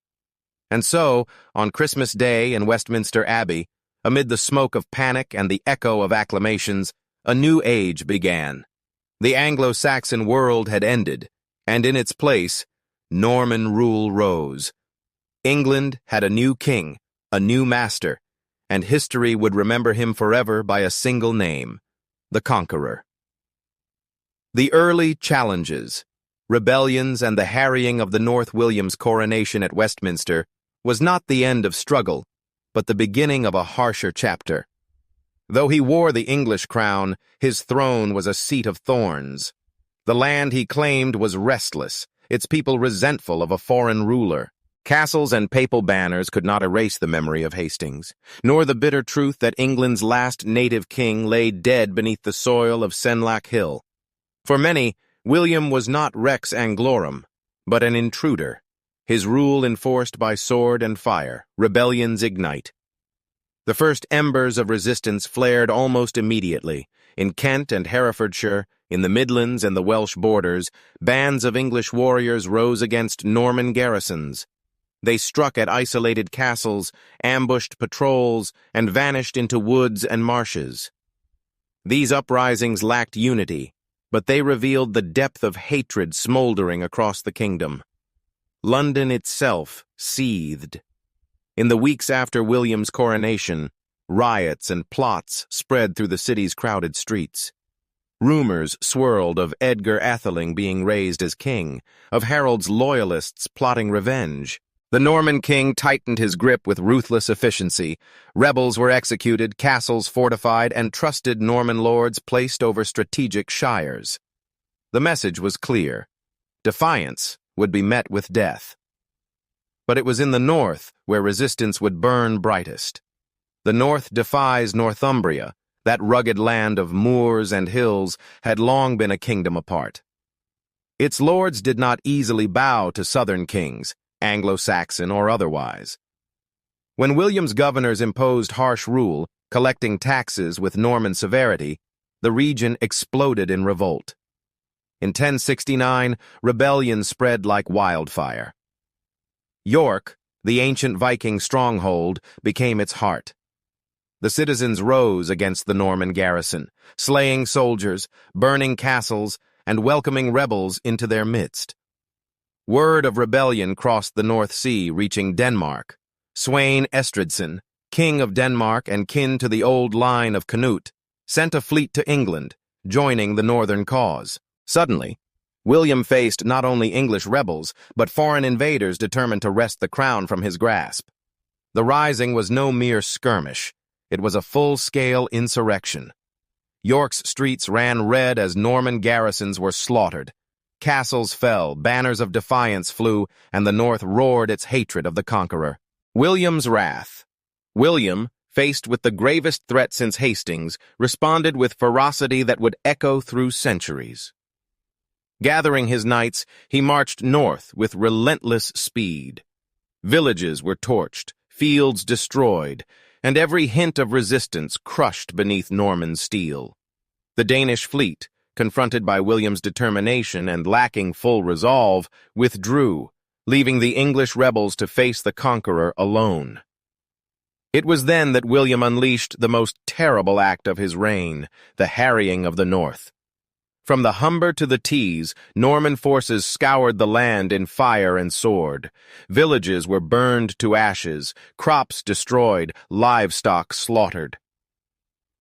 And so, on Christmas Day in Westminster Abbey, amid the smoke of panic and the echo of acclamations, a new age began. The Anglo-Saxon world had ended, and in its place, Norman rule rose. England had a new king, a new master, and history would remember him forever by a single name, the Conqueror. The early challenges, rebellions, and the harrying of the North William's coronation at Westminster was not the end of struggle, but the beginning of a harsher chapter. Though he wore the English crown, his throne was a seat of thorns. The land he claimed was restless, its people resentful of a foreign ruler. Castles and papal banners could not erase the memory of Hastings, nor the bitter truth that England's last native king lay dead beneath the soil of Senlac Hill. For many, William was not Rex Anglorum, but an intruder. His rule enforced by sword and fire, rebellions ignite. The first embers of resistance flared almost immediately. In Kent and Herefordshire, in the Midlands and the Welsh borders, bands of English warriors rose against Norman garrisons. They struck at isolated castles, ambushed patrols, and vanished into woods and marshes. These uprisings lacked unity, but they revealed the depth of hatred smoldering across the kingdom. London itself seethed. In the weeks after William's coronation, riots and plots spread through the city's crowded streets. Rumors swirled of Edgar Atheling being raised as king, of Harold's loyalists plotting revenge. The Norman king tightened his grip with ruthless efficiency. Rebels were executed, castles fortified, and trusted Norman lords placed over strategic shires. The message was clear. Defiance would be met with death. But it was in the north where resistance would burn brightest. The north defies Northumbria. That rugged land of moors and hills had long been a kingdom apart. Its lords did not easily bow to southern kings, Anglo-Saxon or otherwise. When William's governors imposed harsh rule, collecting taxes with Norman severity, the region exploded in revolt. In 1069, rebellion spread like wildfire. York, the ancient Viking stronghold, became its heart. The citizens rose against the Norman garrison, slaying soldiers, burning castles, and welcoming rebels into their midst. Word of rebellion crossed the North Sea, reaching Denmark. Sweyn Estridsson, king of Denmark and kin to the old line of Canute, sent a fleet to England, joining the northern cause. Suddenly, William faced not only English rebels, but foreign invaders determined to wrest the crown from his grasp. The rising was no mere skirmish. It was a full-scale insurrection. York's streets ran red as Norman garrisons were slaughtered. Castles fell, banners of defiance flew, and the North roared its hatred of the Conqueror. William's wrath. William, faced with the gravest threat since Hastings, responded with ferocity that would echo through centuries. Gathering his knights, he marched north with relentless speed. Villages were torched, fields destroyed, and every hint of resistance crushed beneath Norman steel. The Danish fleet, confronted by William's determination and lacking full resolve, withdrew, leaving the English rebels to face the Conqueror alone. It was then that William unleashed the most terrible act of his reign, the harrying of the North. From the Humber to the Tees, Norman forces scoured the land in fire and sword. Villages were burned to ashes, crops destroyed, livestock slaughtered.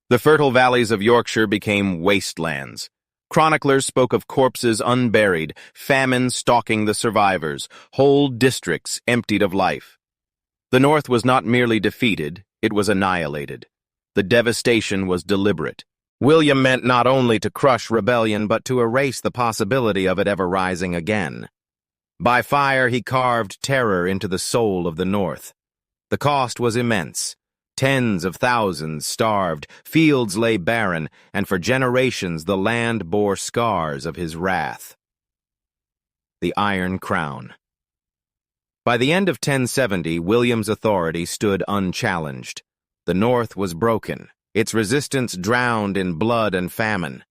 The fertile valleys of Yorkshire became wastelands. Chroniclers spoke of corpses unburied, famine stalking the survivors, whole districts emptied of life. The North was not merely defeated, it was annihilated. The devastation was deliberate. William meant not only to crush rebellion, but to erase the possibility of it ever rising again. By fire, he carved terror into the soul of the North. The cost was immense. Tens of thousands starved, fields lay barren, and for generations the land bore scars of his wrath. The Iron Crown. By the end of 1070, William's authority stood unchallenged. The North was broken, its resistance drowned in blood and famine.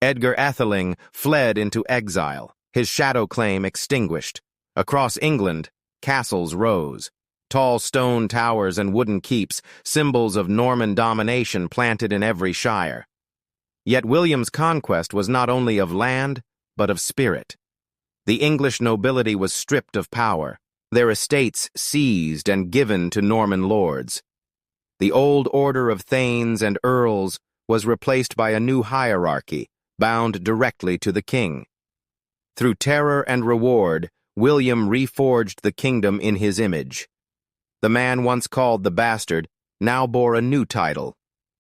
Edgar Atheling fled into exile, his shadow claim extinguished. Across England, castles rose. Tall stone towers and wooden keeps, symbols of Norman domination planted in every shire. Yet William's conquest was not only of land, but of spirit. The English nobility was stripped of power, their estates seized and given to Norman lords. The old order of thanes and earls was replaced by a new hierarchy, bound directly to the king. Through terror and reward, William reforged the kingdom in his image. The man once called the Bastard now bore a new title,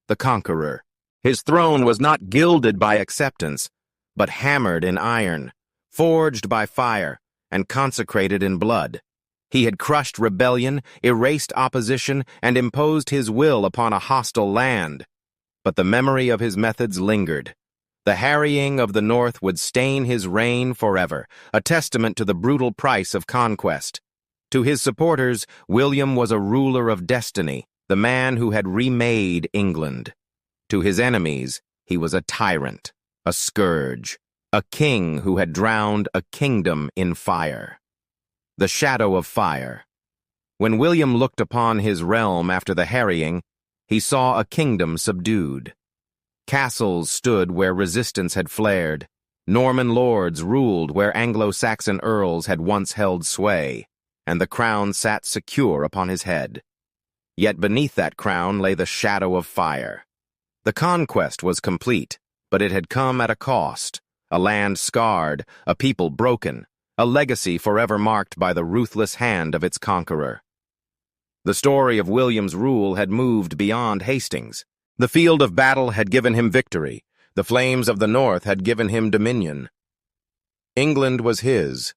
the Conqueror. His throne was not gilded by acceptance, but hammered in iron, forged by fire, and consecrated in blood. He had crushed rebellion, erased opposition, and imposed his will upon a hostile land. But the memory of his methods lingered. The harrying of the North would stain his reign forever, a testament to the brutal price of conquest. To his supporters, William was a ruler of destiny, the man who had remade England. To his enemies, he was a tyrant, a scourge, a king who had drowned a kingdom in fire. The shadow of fire. When William looked upon his realm after the harrying, he saw a kingdom subdued. Castles stood where resistance had flared. Norman lords ruled where Anglo-Saxon earls had once held sway, and the crown sat secure upon his head. Yet beneath that crown lay the shadow of fire. The conquest was complete, but it had come at a cost, a land scarred, a people broken, a legacy forever marked by the ruthless hand of its conqueror. The story of William's rule had moved beyond Hastings. The field of battle had given him victory. The flames of the North had given him dominion. England was his,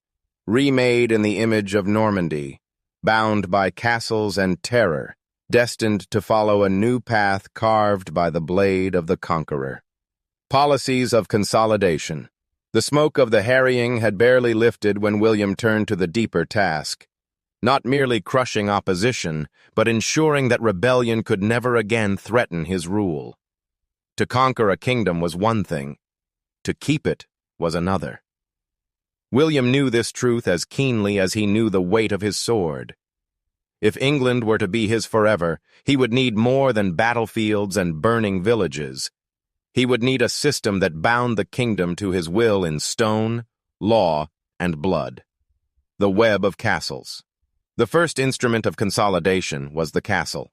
remade in the image of Normandy, bound by castles and terror, destined to follow a new path carved by the blade of the Conqueror. Policies of consolidation. The smoke of the harrying had barely lifted when William turned to the deeper task, not merely crushing opposition, but ensuring that rebellion could never again threaten his rule. To conquer a kingdom was one thing, to keep it was another. William knew this truth as keenly as he knew the weight of his sword. If England were to be his forever, he would need more than battlefields and burning villages. He would need a system that bound the kingdom to his will in stone, law, and blood. The web of castles. The first instrument of consolidation was the castle.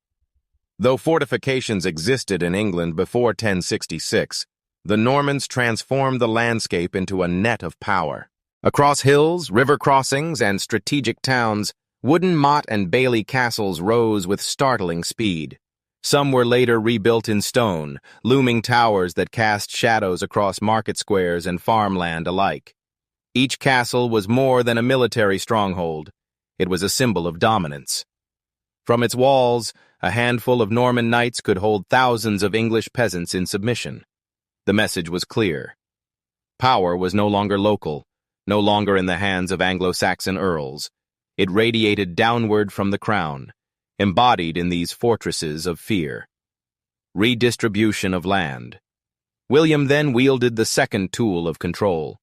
Though fortifications existed in England before 1066, the Normans transformed the landscape into a net of power. Across hills, river crossings, and strategic towns, wooden motte and bailey castles rose with startling speed. Some were later rebuilt in stone, looming towers that cast shadows across market squares and farmland alike. Each castle was more than a military stronghold. It was a symbol of dominance. From its walls, a handful of Norman knights could hold thousands of English peasants in submission. The message was clear. Power was no longer local, no longer in the hands of Anglo-Saxon earls. It radiated downward from the crown, embodied in these fortresses of fear. Redistribution of land. William then wielded the second tool of control,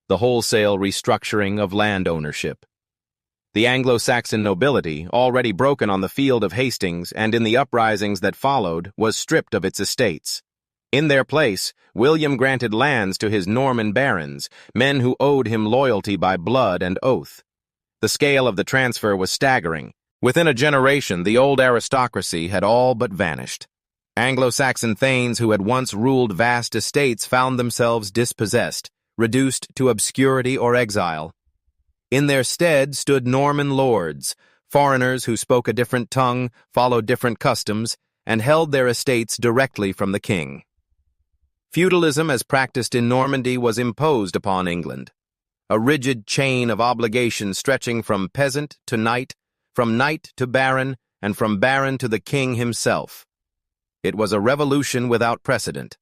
the wholesale restructuring of land ownership. The Anglo-Saxon nobility, already broken on the field of Hastings and in the uprisings that followed, was stripped of its estates. In their place, William granted lands to his Norman barons, men who owed him loyalty by blood and oath. The scale of the transfer was staggering. Within a generation, the old aristocracy had all but vanished. Anglo-Saxon thanes who had once ruled vast estates found themselves dispossessed, reduced to obscurity or exile. In their stead stood Norman lords, foreigners who spoke a different tongue, followed different customs, and held their estates directly from the king. Feudalism as practiced in Normandy was imposed upon England, a rigid chain of obligation stretching from peasant to knight, from knight to baron, and from baron to the king himself. It was a revolution without precedent.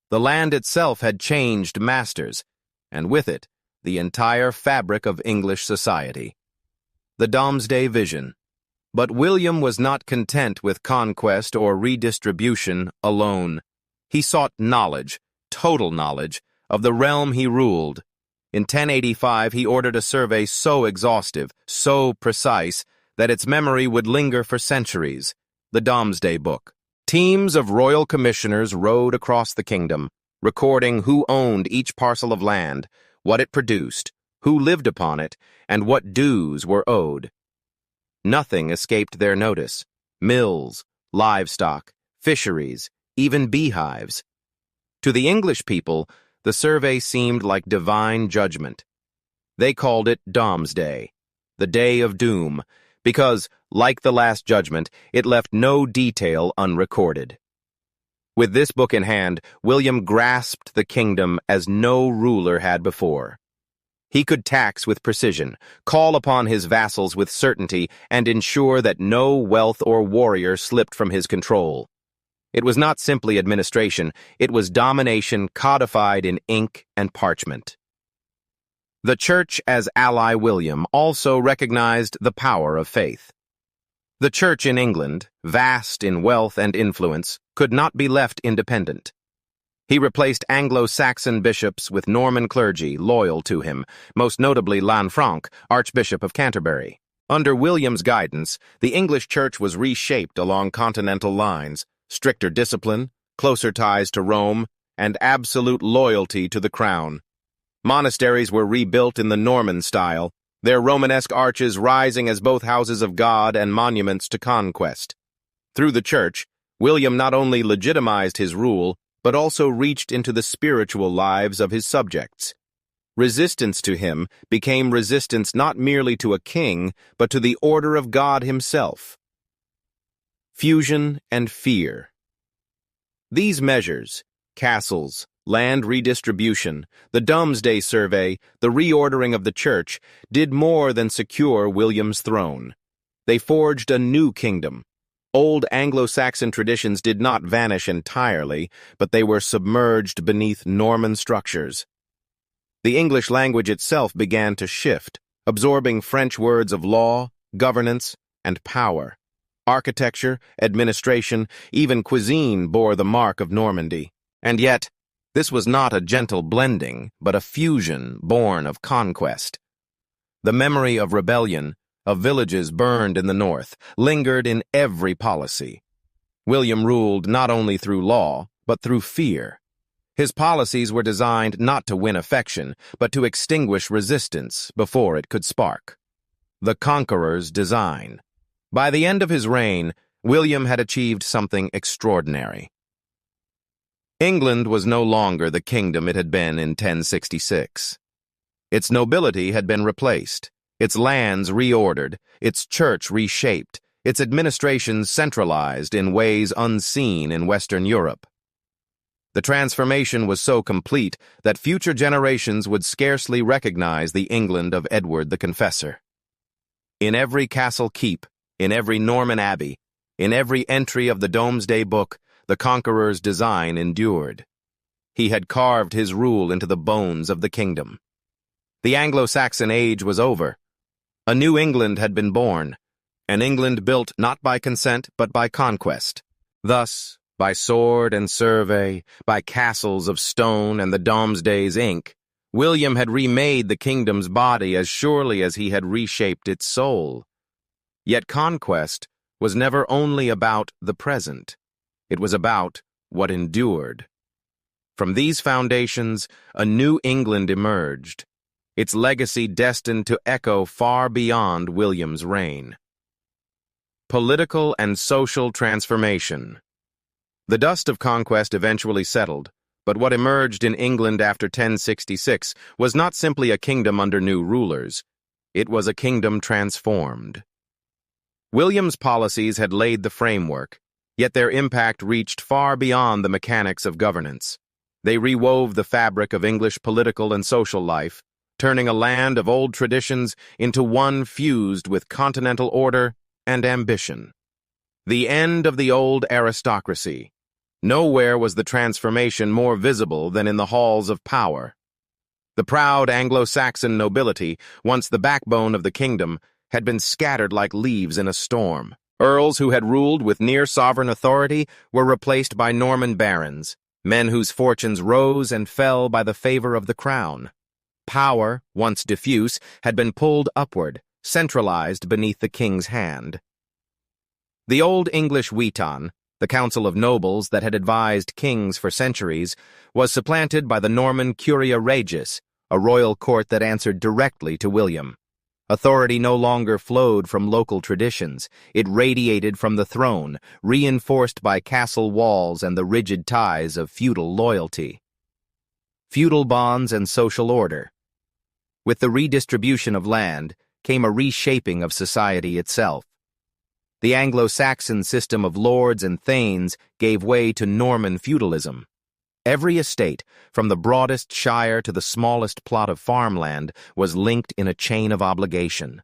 The land itself had changed masters, and with it, the entire fabric of English society. The Domesday Vision. But William was not content with conquest or redistribution alone. He sought knowledge, total knowledge, of the realm he ruled. In 1085, he ordered a survey so exhaustive, so precise, that its memory would linger for centuries, the Domesday Book. Teams of royal commissioners rode across the kingdom, recording who owned each parcel of land, what it produced, who lived upon it, and what dues were owed. Nothing escaped their notice: mills, livestock, fisheries, even beehives. To the English people, the survey seemed like divine judgment. They called it Domesday, the Day of Doom, because, like the Last Judgment, it left no detail unrecorded. With this book in hand, William grasped the kingdom as no ruler had before. He could tax with precision, call upon his vassals with certainty, and ensure that no wealth or warrior slipped from his control. It was not simply administration, it was domination codified in ink and parchment. The Church as ally William also recognized the power of faith. The Church in England, vast in wealth and influence, could not be left independent. He replaced Anglo-Saxon bishops with Norman clergy loyal to him, most notably Lanfranc, Archbishop of Canterbury. Under William's guidance, the English Church was reshaped along continental lines: stricter discipline, closer ties to Rome, and absolute loyalty to the crown. Monasteries were rebuilt in the Norman style, their Romanesque arches rising as both houses of God and monuments to conquest. Through the Church, William not only legitimized his rule, but also reached into the spiritual lives of his subjects. Resistance to him became resistance not merely to a king, but to the order of God himself. Fusion and fear. These measures, castles, land redistribution, the Domesday Survey, the reordering of the Church, did more than secure William's throne. They forged a new kingdom. Old Anglo-Saxon traditions did not vanish entirely, but they were submerged beneath Norman structures. The English language itself began to shift, absorbing French words of law, governance, and power. Architecture, administration, even cuisine bore the mark of Normandy. And yet, this was not a gentle blending, but a fusion born of conquest. The memory of rebellion, of villages burned in the north, lingered in every policy. William ruled not only through law, but through fear. His policies were designed not to win affection, but to extinguish resistance before it could spark. The Conqueror's design. By the end of his reign, William had achieved something extraordinary. England was no longer the kingdom it had been in 1066. Its nobility had been replaced, its lands reordered, its church reshaped, its administration centralized in ways unseen in Western Europe. The transformation was so complete that future generations would scarcely recognize the England of Edward the Confessor. In every castle keep, in every Norman abbey, in every entry of the Domesday Book, the Conqueror's design endured. He had carved his rule into the bones of the kingdom. The Anglo-Saxon age was over. A new England had been born, an England built not by consent but by conquest. Thus, By sword and survey, by castles of stone and the Domesday's ink, William had remade the kingdom's body as surely as he had reshaped its soul. Yet conquest was never only about the present. It was about what endured. From these foundations, a new England emerged, its legacy destined to echo far beyond William's reign. Political and social transformation. The dust of conquest eventually settled, but what emerged in England after 1066 was not simply a kingdom under new rulers. It was a kingdom transformed. William's policies had laid the framework, yet their impact reached far beyond the mechanics of governance. They rewove the fabric of English political and social life, turning a land of old traditions into one fused with continental order and ambition. The end of the old aristocracy. Nowhere was the transformation more visible than in the halls of power. The proud Anglo-Saxon nobility, once the backbone of the kingdom, had been scattered like leaves in a storm. Earls who had ruled with near-sovereign authority were replaced by Norman barons, men whose fortunes rose and fell by the favor of the crown. Power, once diffuse, had been pulled upward, centralized beneath the king's hand. The Old English Witan, the council of nobles that had advised kings for centuries, was supplanted by the Norman Curia Regis, a royal court that answered directly to William. Authority no longer flowed from local traditions. It radiated from the throne, reinforced by castle walls and the rigid ties of feudal loyalty. Feudal bonds and social order. With the redistribution of land came a reshaping of society itself. The Anglo-Saxon system of lords and thanes gave way to Norman feudalism. Every estate, from the broadest shire to the smallest plot of farmland, was linked in a chain of obligation.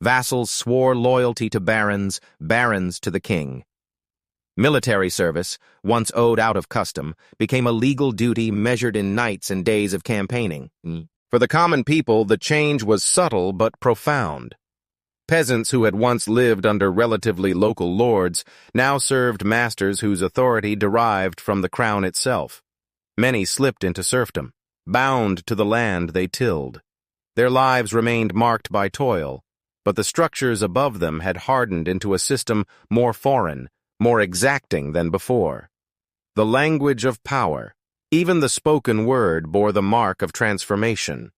Vassals swore loyalty to barons, barons to the king. Military service, once owed out of custom, became a legal duty measured in nights and days of campaigning. For the common people, the change was subtle but profound. Peasants who had once lived under relatively local lords now served masters whose authority derived from the crown itself. Many slipped into serfdom, bound to the land they tilled. Their lives remained marked by toil, but the structures above them had hardened into a system more foreign, more exacting than before. The language of power, even the spoken word, bore the mark of transformation.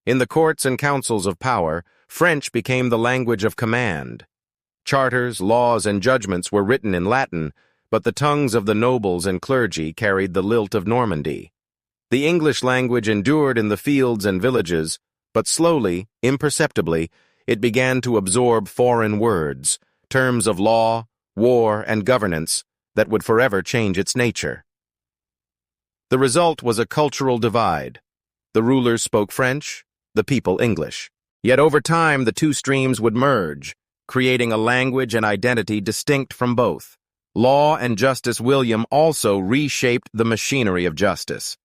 In the courts and councils of power, French became the language of command. Charters, laws, and judgments were written in Latin, but the tongues of the nobles and clergy carried the lilt of Normandy. The English language endured in the fields and villages, but slowly, imperceptibly, it began to absorb foreign words, terms of law, war, and governance that would forever change its nature. The result was a cultural divide. The rulers spoke French, the people English. Yet over time, the two streams would merge, creating a language and identity distinct from both. Law and Justice William also reshaped the machinery of justice.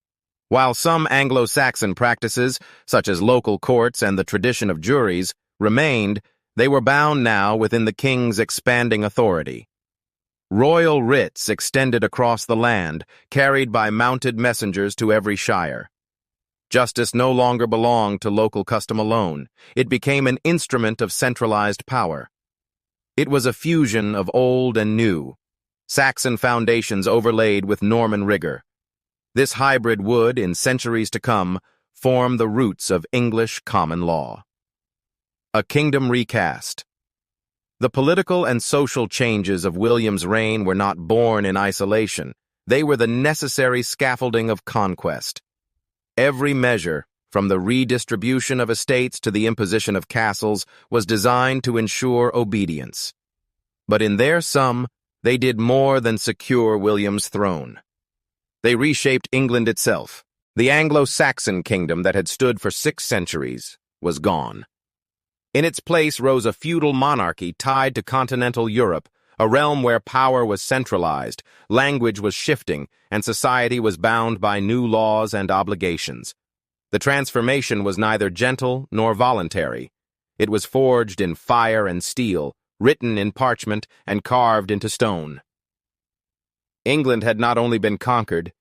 While some Anglo-Saxon practices, such as local courts and the tradition of juries, remained, they were bound now within the king's expanding authority. Royal writs extended across the land, carried by mounted messengers to every shire. Justice no longer belonged to local custom alone. It became an instrument of centralized power. It was a fusion of old and new, Saxon foundations overlaid with Norman rigor. This hybrid would, in centuries to come, form the roots of English common law. A kingdom recast. The political and social changes of William's reign were not born in isolation. They were the necessary scaffolding of conquest. Every measure, from the redistribution of estates to the imposition of castles, was designed to ensure obedience. But in their sum, they did more than secure William's throne. They reshaped England itself. The Anglo-Saxon kingdom that had stood for 6 centuries was gone. In its place rose a feudal monarchy tied to continental Europe, a realm where power was centralized, language was shifting, and society was bound by new laws and obligations. The transformation was neither gentle nor voluntary. It was forged in fire and steel, written in parchment, and carved into stone. England had not only been conquered,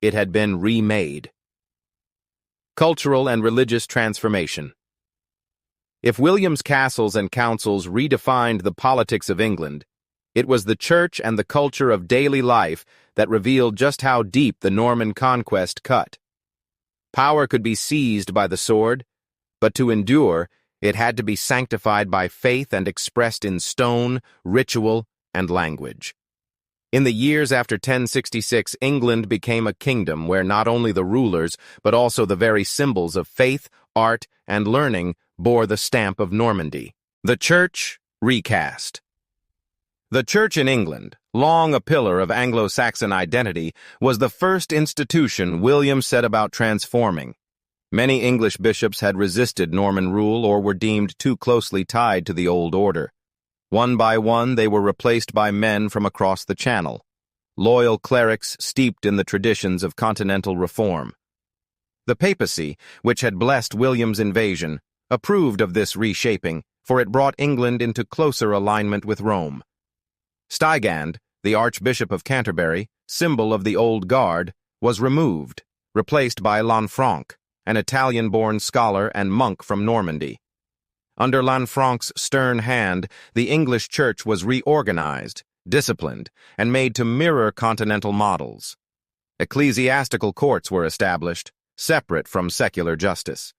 it had been remade. Cultural and religious transformation. If William's castles and councils redefined the politics of England, it was the church and the culture of daily life that revealed just how deep the Norman Conquest cut. Power could be seized by the sword, but to endure, it had to be sanctified by faith and expressed in stone, ritual, and language. In the years after 1066, England became a kingdom where not only the rulers, but also the very symbols of faith, art, and learning bore the stamp of Normandy. The Church recast. The Church in England, long a pillar of Anglo-Saxon identity, was the first institution William set about transforming. Many English bishops had resisted Norman rule or were deemed too closely tied to the old order. One by one, they were replaced by men from across the Channel, loyal clerics steeped in the traditions of continental reform. The papacy, which had blessed William's invasion, approved of this reshaping, for it brought England into closer alignment with Rome. Stigand, the Archbishop of Canterbury, symbol of the Old Guard, was removed, replaced by Lanfranc, an Italian-born scholar and monk from Normandy. Under Lanfranc's stern hand, the English Church was reorganized, disciplined, and made to mirror continental models. Ecclesiastical courts were established, separate from secular justice.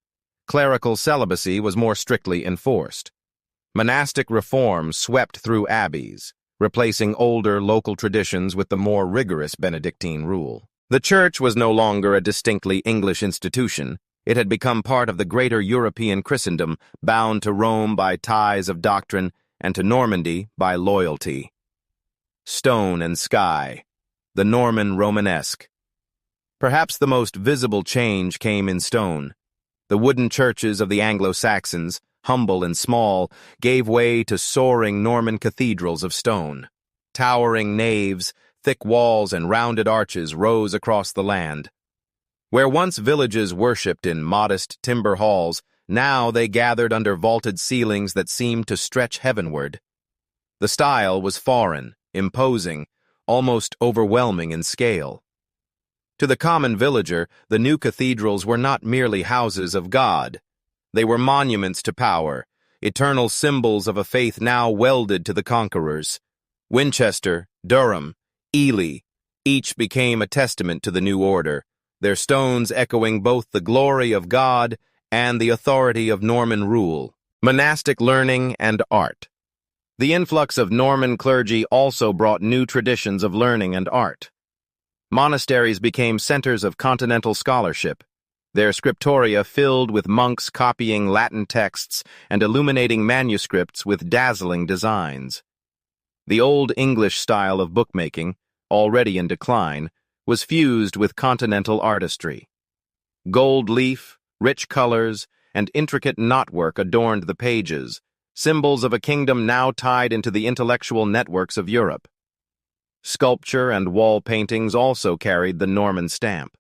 Clerical celibacy was more strictly enforced. Monastic reform swept through abbeys, replacing older local traditions with the more rigorous Benedictine rule. The Church was no longer a distinctly English institution. It had become part of the greater European Christendom, bound to Rome by ties of doctrine and to Normandy by loyalty. Stone and sky, the Norman Romanesque. Perhaps the most visible change came in stone. The wooden churches of the Anglo-Saxons, humble and small, gave way to soaring Norman cathedrals of stone. Towering naves, thick walls, and rounded arches rose across the land. Where once villages worshipped in modest timber halls, now they gathered under vaulted ceilings that seemed to stretch heavenward. The style was foreign, imposing, almost overwhelming in scale. To the common villager, the new cathedrals were not merely houses of God. They were monuments to power, eternal symbols of a faith now welded to the conquerors. Winchester, Durham, Ely, each became a testament to the new order, their stones echoing both the glory of God and the authority of Norman rule. Monastic learning and art. The influx of Norman clergy also brought new traditions of learning and art. Monasteries became centers of continental scholarship, their scriptoria filled with monks copying Latin texts and illuminating manuscripts with dazzling designs. The Old English style of bookmaking, already in decline, was fused with continental artistry. Gold leaf, rich colors, and intricate knotwork adorned the pages, symbols of a kingdom now tied into the intellectual networks of Europe. Sculpture and wall paintings also carried the Norman stamp.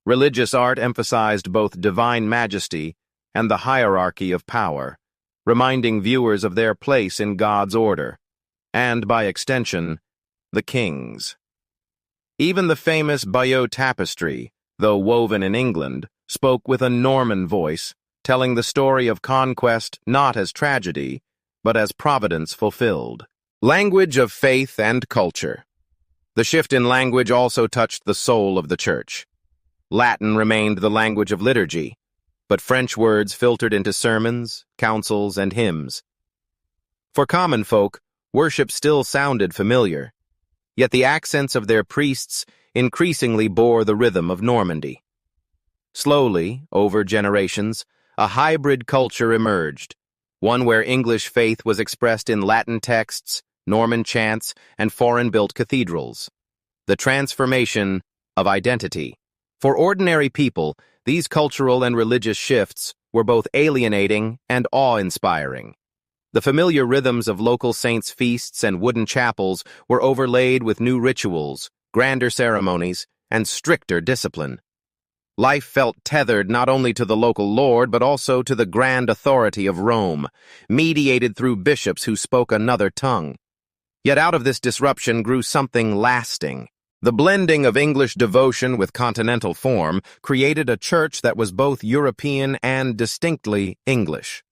Religious art emphasized both divine majesty and the hierarchy of power, reminding viewers of their place in God's order, and, by extension, the king's. Even the famous Bayeux tapestry, though woven in England, spoke with a Norman voice, telling the story of conquest not as tragedy, but as providence fulfilled. Language of faith and culture. The shift in language also touched the soul of the Church. Latin remained the language of liturgy, but French words filtered into sermons, councils, and hymns. For common folk, worship still sounded familiar, yet the accents of their priests increasingly bore the rhythm of Normandy. Slowly, over generations, a hybrid culture emerged, one where English faith was expressed in Latin texts, Norman chants, and foreign-built cathedrals. The transformation of identity. For ordinary people, these cultural and religious shifts were both alienating and awe-inspiring. The familiar rhythms of local saints' feasts and wooden chapels were overlaid with new rituals, grander ceremonies, and stricter discipline. Life felt tethered not only to the local lord but also to the grand authority of Rome, mediated through bishops who spoke another tongue. Yet out of this disruption grew something lasting, The blending of English devotion with continental form created a church that was both European and distinctly English.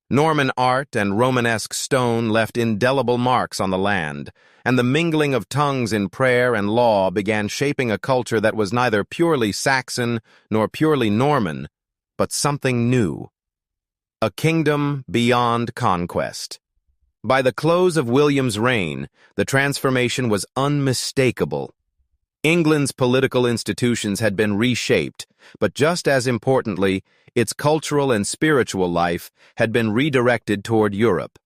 Norman art and Romanesque stone left indelible marks on the land, and the mingling of tongues in prayer and law began shaping a culture that was neither purely Saxon nor purely Norman, but something new. A kingdom beyond conquest. By the close of William's reign, the transformation was unmistakable. England's political institutions had been reshaped, but just as importantly, its cultural and spiritual life had been redirected toward Europe.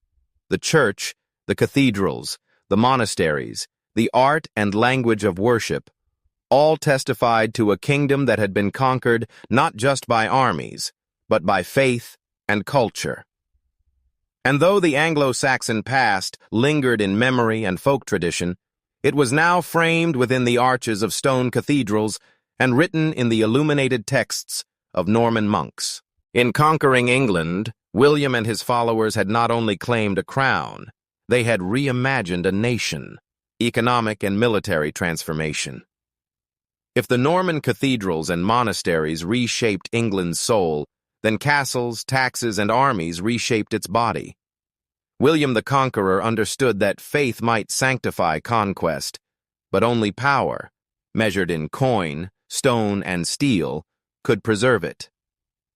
The church, the cathedrals, the monasteries, the art and language of worship, all testified to a kingdom that had been conquered not just by armies, but by faith and culture. And though the Anglo-Saxon past lingered in memory and folk tradition, it was now framed within the arches of stone cathedrals and written in the illuminated texts of Norman monks. In conquering England, William and his followers had not only claimed a crown, they had reimagined a nation, economic and military transformation. If the Norman cathedrals and monasteries reshaped England's soul, then castles, taxes, and armies reshaped its body. William the Conqueror understood that faith might sanctify conquest, but only power, measured in coin, stone, and steel, could preserve it.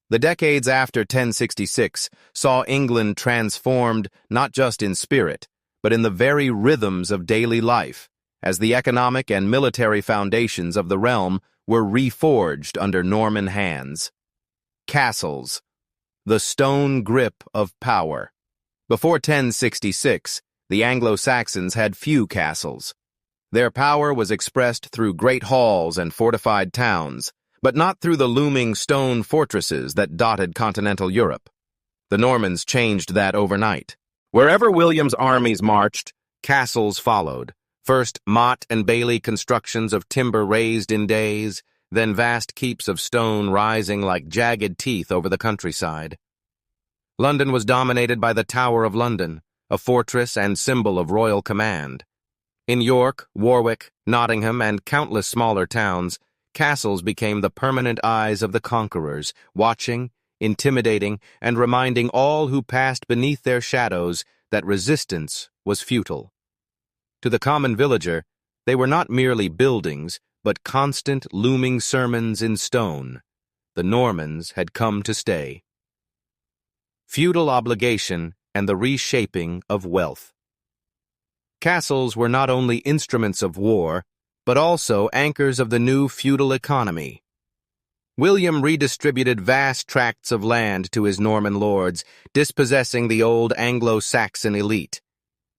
The decades after 1066 saw England transformed not just in spirit, but in the very rhythms of daily life, as the economic and military foundations of the realm were reforged under Norman hands. Castles, the stone grip of power. Before 1066, the Anglo-Saxons had few castles. Their power was expressed through great halls and fortified towns, but not through the looming stone fortresses that dotted continental Europe. The Normans changed that overnight. Wherever William's armies marched, castles followed. First motte and bailey constructions of timber raised in days, then vast keeps of stone rising like jagged teeth over the countryside. London was dominated by the Tower of London, a fortress and symbol of royal command. In York, Warwick, Nottingham, and countless smaller towns, castles became the permanent eyes of the conquerors, watching, intimidating, and reminding all who passed beneath their shadows that resistance was futile. To the common villager, they were not merely buildings, but constant looming sermons in stone. The Normans had come to stay. Feudal obligation and the reshaping of wealth. Castles were not only instruments of war, but also anchors of the new feudal economy. William redistributed vast tracts of land to his Norman lords, dispossessing the old Anglo-Saxon elite.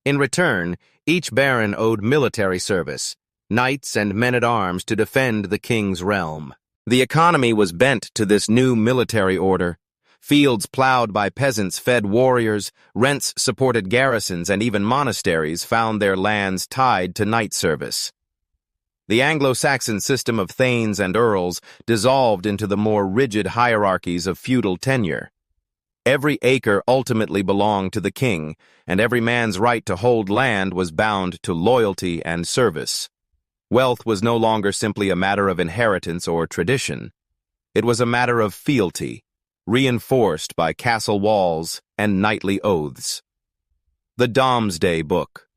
In return, each baron owed military service, knights and men-at-arms to defend the king's realm. The economy was bent to this new military order. Fields plowed by peasants fed warriors, rents supported garrisons, and even monasteries found their lands tied to knight service. The Anglo-Saxon system of thanes and earls dissolved into the more rigid hierarchies of feudal tenure. Every acre ultimately belonged to the king, and every man's right to hold land was bound to loyalty and service. Wealth was no longer simply a matter of inheritance or tradition. It was a matter of fealty, reinforced by castle walls and knightly oaths. The Domesday Book.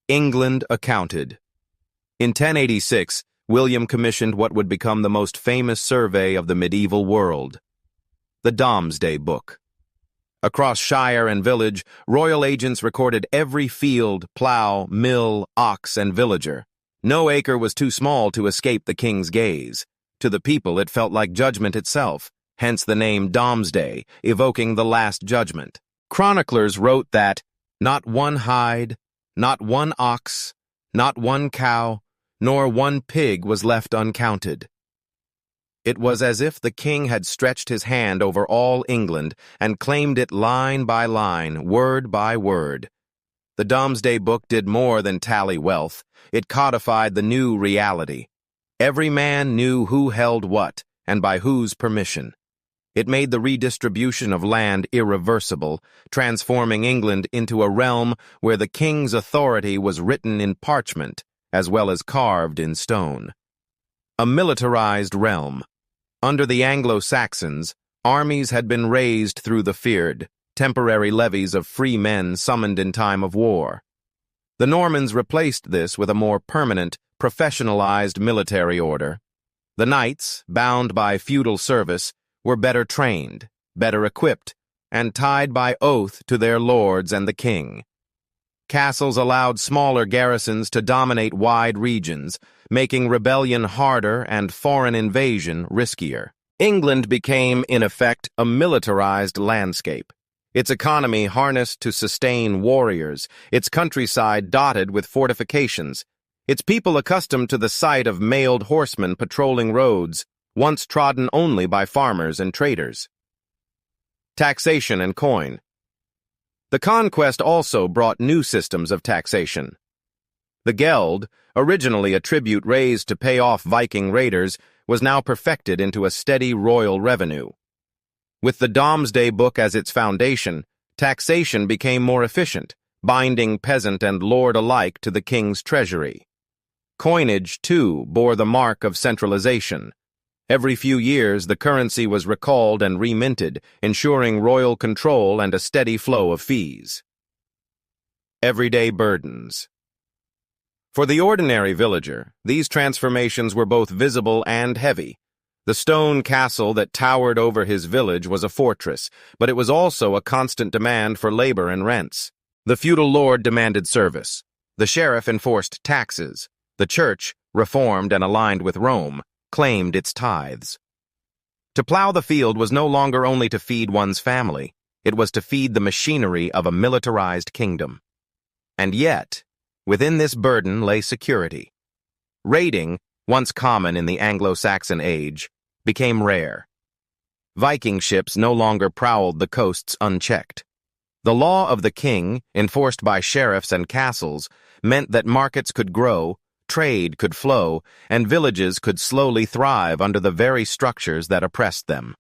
England accounted. In 1086, William commissioned what would become the most famous survey of the medieval world, the Domesday Book. Across shire and village, royal agents recorded every field, plough, mill, ox, and villager. No acre was too small to escape the king's gaze. To the people, it felt like judgment itself, hence the name Domesday, evoking the Last Judgment. Chroniclers wrote that not one hide, not one ox, not one cow, nor one pig was left uncounted. It was as if the king had stretched his hand over all England and claimed it line by line, word by word. The Domesday Book did more than tally wealth. It codified the new reality. Every man knew who held what, and by whose permission. It made the redistribution of land irreversible, transforming England into a realm where the king's authority was written in parchment as well as carved in stone. A militarized realm. Under the Anglo-Saxons, armies had been raised through the fyrd, temporary levies of free men summoned in time of war. The Normans replaced this with a more permanent, professionalized military order. The knights, bound by feudal service, were better trained, better equipped, and tied by oath to their lords and the king. Castles allowed smaller garrisons to dominate wide regions, making rebellion harder and foreign invasion riskier. England became, in effect, a militarized landscape. Its economy harnessed to sustain warriors, its countryside dotted with fortifications, its people accustomed to the sight of mailed horsemen patrolling roads, once trodden only by farmers and traders. Taxation and coin. The conquest also brought new systems of taxation. The geld, originally a tribute raised to pay off Viking raiders, was now perfected into a steady royal revenue. With the Domesday Book as its foundation, taxation became more efficient, binding peasant and lord alike to the king's treasury. Coinage, too, bore the mark of centralization. Every few years, the currency was recalled and reminted, ensuring royal control and a steady flow of fees. Everyday burdens. For the ordinary villager, these transformations were both visible and heavy. The stone castle that towered over his village was a fortress, but it was also a constant demand for labor and rents. The feudal lord demanded service. The sheriff enforced taxes. The church, reformed and aligned with Rome, claimed its tithes. To plow the field was no longer only to feed one's family, it was to feed the machinery of a militarized kingdom. And yet, within this burden lay security. Raiding, once common in the Anglo-Saxon age, became rare. Viking ships no longer prowled the coasts unchecked. The law of the king, enforced by sheriffs and castles, meant that markets could grow, trade could flow, and villages could slowly thrive under the very structures that oppressed them.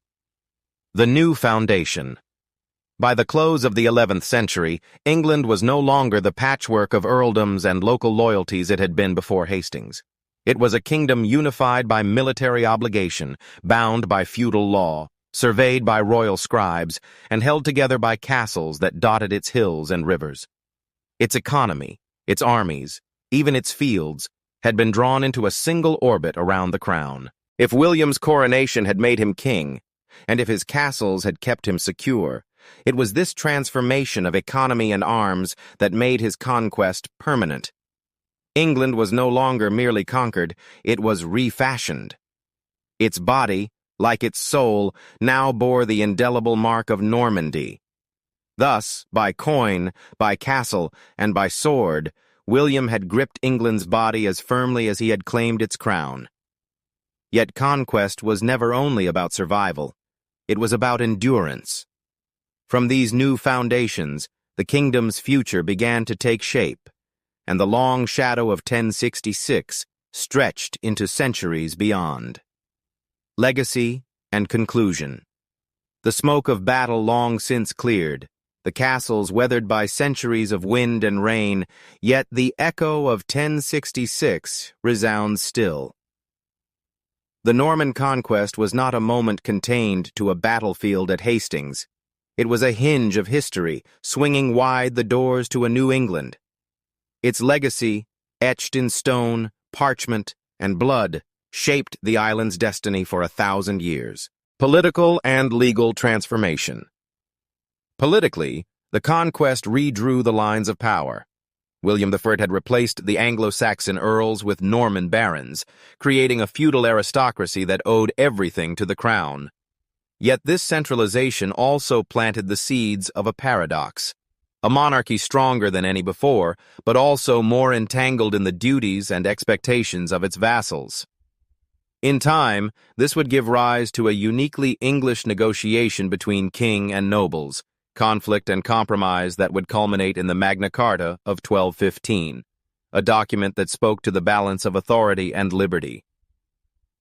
The new foundation. By the close of the 11th century, England was no longer the patchwork of earldoms and local loyalties it had been before Hastings. It was a kingdom unified by military obligation, bound by feudal law, surveyed by royal scribes, and held together by castles that dotted its hills and rivers. Its economy, its armies, even its fields, had been drawn into a single orbit around the crown. If William's coronation had made him king, and if his castles had kept him secure, it was this transformation of economy and arms that made his conquest permanent. England was no longer merely conquered, it was refashioned. Its body, like its soul, now bore the indelible mark of Normandy. Thus, by coin, by castle, and by sword, William had gripped England's body as firmly as he had claimed its crown. Yet conquest was never only about survival. It was about endurance. From these new foundations, the kingdom's future began to take shape, and the long shadow of 1066 stretched into centuries beyond. Legacy and conclusion. The smoke of battle long since cleared, the castles weathered by centuries of wind and rain, yet the echo of 1066 resounds still. The Norman Conquest was not a moment contained to a battlefield at Hastings. It was a hinge of history, swinging wide the doors to a new England. Its legacy, etched in stone, parchment, and blood, shaped the island's destiny for 1,000 years. Political and legal transformation. Politically, the conquest redrew the lines of power. William I had replaced the Anglo-Saxon earls with Norman barons, creating a feudal aristocracy that owed everything to the crown. Yet this centralization also planted the seeds of a paradox. A monarchy stronger than any before, but also more entangled in the duties and expectations of its vassals. In time, this would give rise to a uniquely English negotiation between king and nobles, conflict and compromise that would culminate in the Magna Carta of 1215, a document that spoke to the balance of authority and liberty.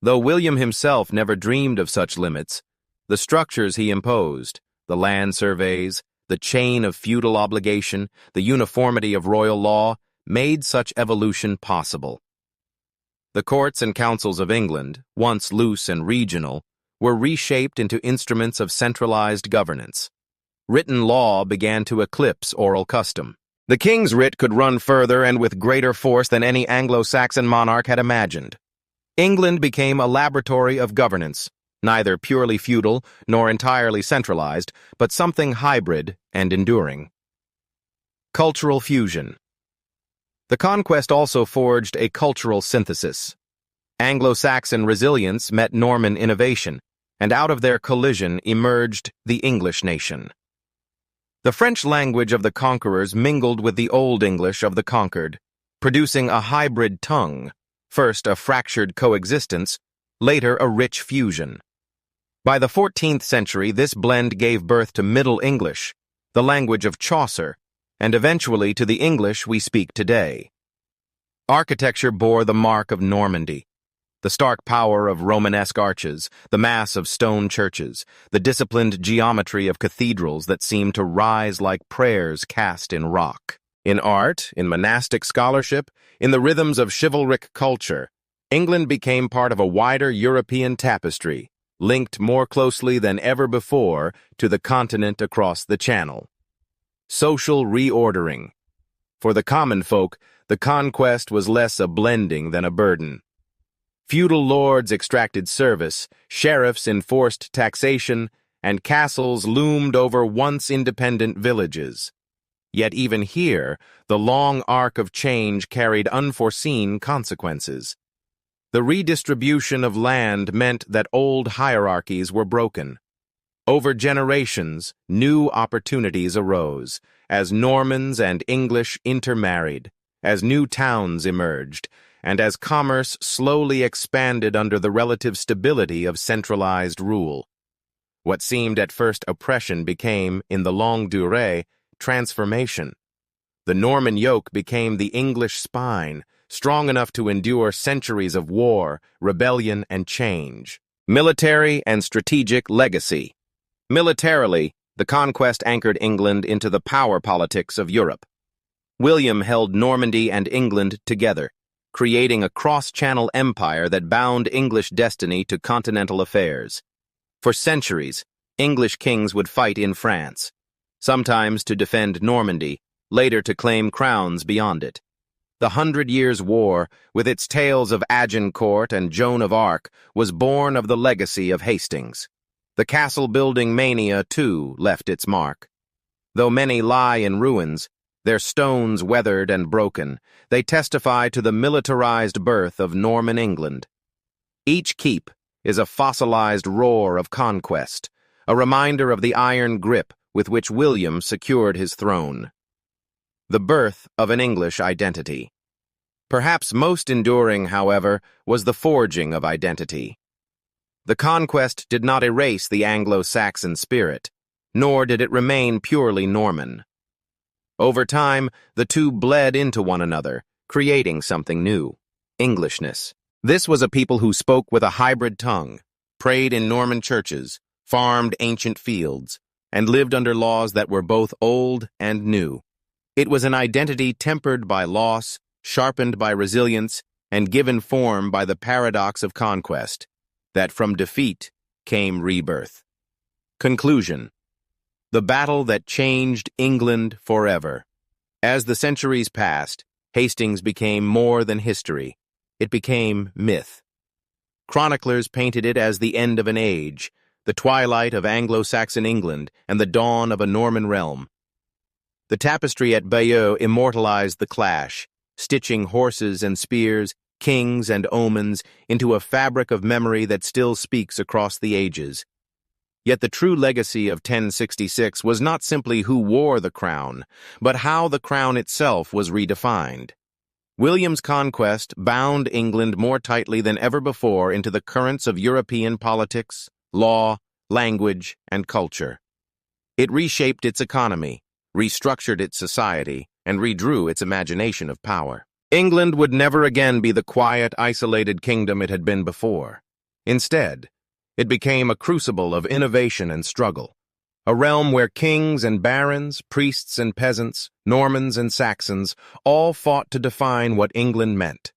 Though William himself never dreamed of such limits, the structures he imposed, the land surveys, the chain of feudal obligation, the uniformity of royal law, made such evolution possible. The courts and councils of England, once loose and regional, were reshaped into instruments of centralized governance. Written law began to eclipse oral custom. The king's writ could run further and with greater force than any Anglo-Saxon monarch had imagined. England became a laboratory of governance, neither purely feudal nor entirely centralized, but something hybrid and enduring. Cultural fusion. The conquest also forged a cultural synthesis. Anglo-Saxon resilience met Norman innovation, and out of their collision emerged the English nation. The French language of the conquerors mingled with the Old English of the conquered, producing a hybrid tongue, first a fractured coexistence, later a rich fusion. By the 14th century, this blend gave birth to Middle English, the language of Chaucer, and eventually to the English we speak today. Architecture bore the mark of Normandy. The stark power of Romanesque arches, the mass of stone churches, the disciplined geometry of cathedrals that seemed to rise like prayers cast in rock. In art, in monastic scholarship, in the rhythms of chivalric culture, England became part of a wider European tapestry, linked more closely than ever before to the continent across the Channel. Social reordering. For the common folk, the conquest was less a blending than a burden. Feudal lords extracted service, sheriffs enforced taxation, and castles loomed over once independent villages. Yet even here, the long arc of change carried unforeseen consequences. The redistribution of land meant that old hierarchies were broken. Over generations, new opportunities arose, as Normans and English intermarried, as new towns emerged, and as commerce slowly expanded under the relative stability of centralized rule. What seemed at first oppression became, in the longue durée, transformation. The Norman yoke became the English spine, strong enough to endure centuries of war, rebellion, and change. Military and strategic legacy. Militarily, the conquest anchored England into the power politics of Europe. William held Normandy and England together, creating a cross-channel empire that bound English destiny to continental affairs. For centuries, English kings would fight in France, sometimes to defend Normandy, later to claim crowns beyond it. The 100 Years' War, with its tales of Agincourt and Joan of Arc, was born of the legacy of Hastings. The castle-building mania, too, left its mark. Though many lie in ruins, their stones weathered and broken, they testify to the militarized birth of Norman England. Each keep is a fossilized roar of conquest, a reminder of the iron grip with which William secured his throne. The birth of an English identity. Perhaps most enduring, however, was the forging of identity. The conquest did not erase the Anglo-Saxon spirit, nor did it remain purely Norman. Over time, the two bled into one another, creating something new: Englishness. This was a people who spoke with a hybrid tongue, prayed in Norman churches, farmed ancient fields, and lived under laws that were both old and new. It was an identity tempered by loss, sharpened by resilience, and given form by the paradox of conquest, that from defeat came rebirth. Conclusion. The battle that changed England forever. As the centuries passed, Hastings became more than history. It became myth. Chroniclers painted it as the end of an age, the twilight of Anglo-Saxon England, and the dawn of a Norman realm. The tapestry at Bayeux immortalized the clash, stitching horses and spears, kings and omens into a fabric of memory that still speaks across the ages. Yet the true legacy of 1066 was not simply who wore the crown, but how the crown itself was redefined. William's conquest bound England more tightly than ever before into the currents of European politics, law, language, and culture. It reshaped its economy, restructured its society, and redrew its imagination of power. England would never again be the quiet, isolated kingdom it had been before. Instead, it became a crucible of innovation and struggle, a realm where kings and barons, priests and peasants, Normans and Saxons all fought to define what England meant.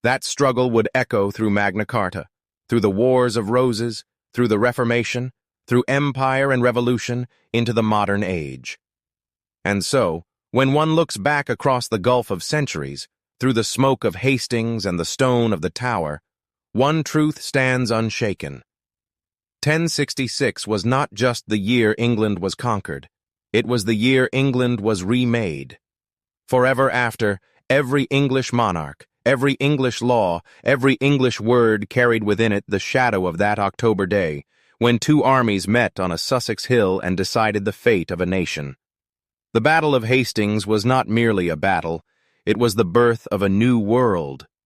That struggle would echo through Magna Carta, through the Wars of Roses, through the Reformation, through empire and revolution, into the modern age. And so, when one looks back across the gulf of centuries, through the smoke of Hastings and the stone of the Tower, one truth stands unshaken. 1066 was not just the year England was conquered. It was the year England was remade. Forever after, every English monarch, every English law, every English word carried within it the shadow of that October day, when two armies met on a Sussex hill and decided the fate of a nation. The Battle of Hastings was not merely a battle, it was the birth of a new world,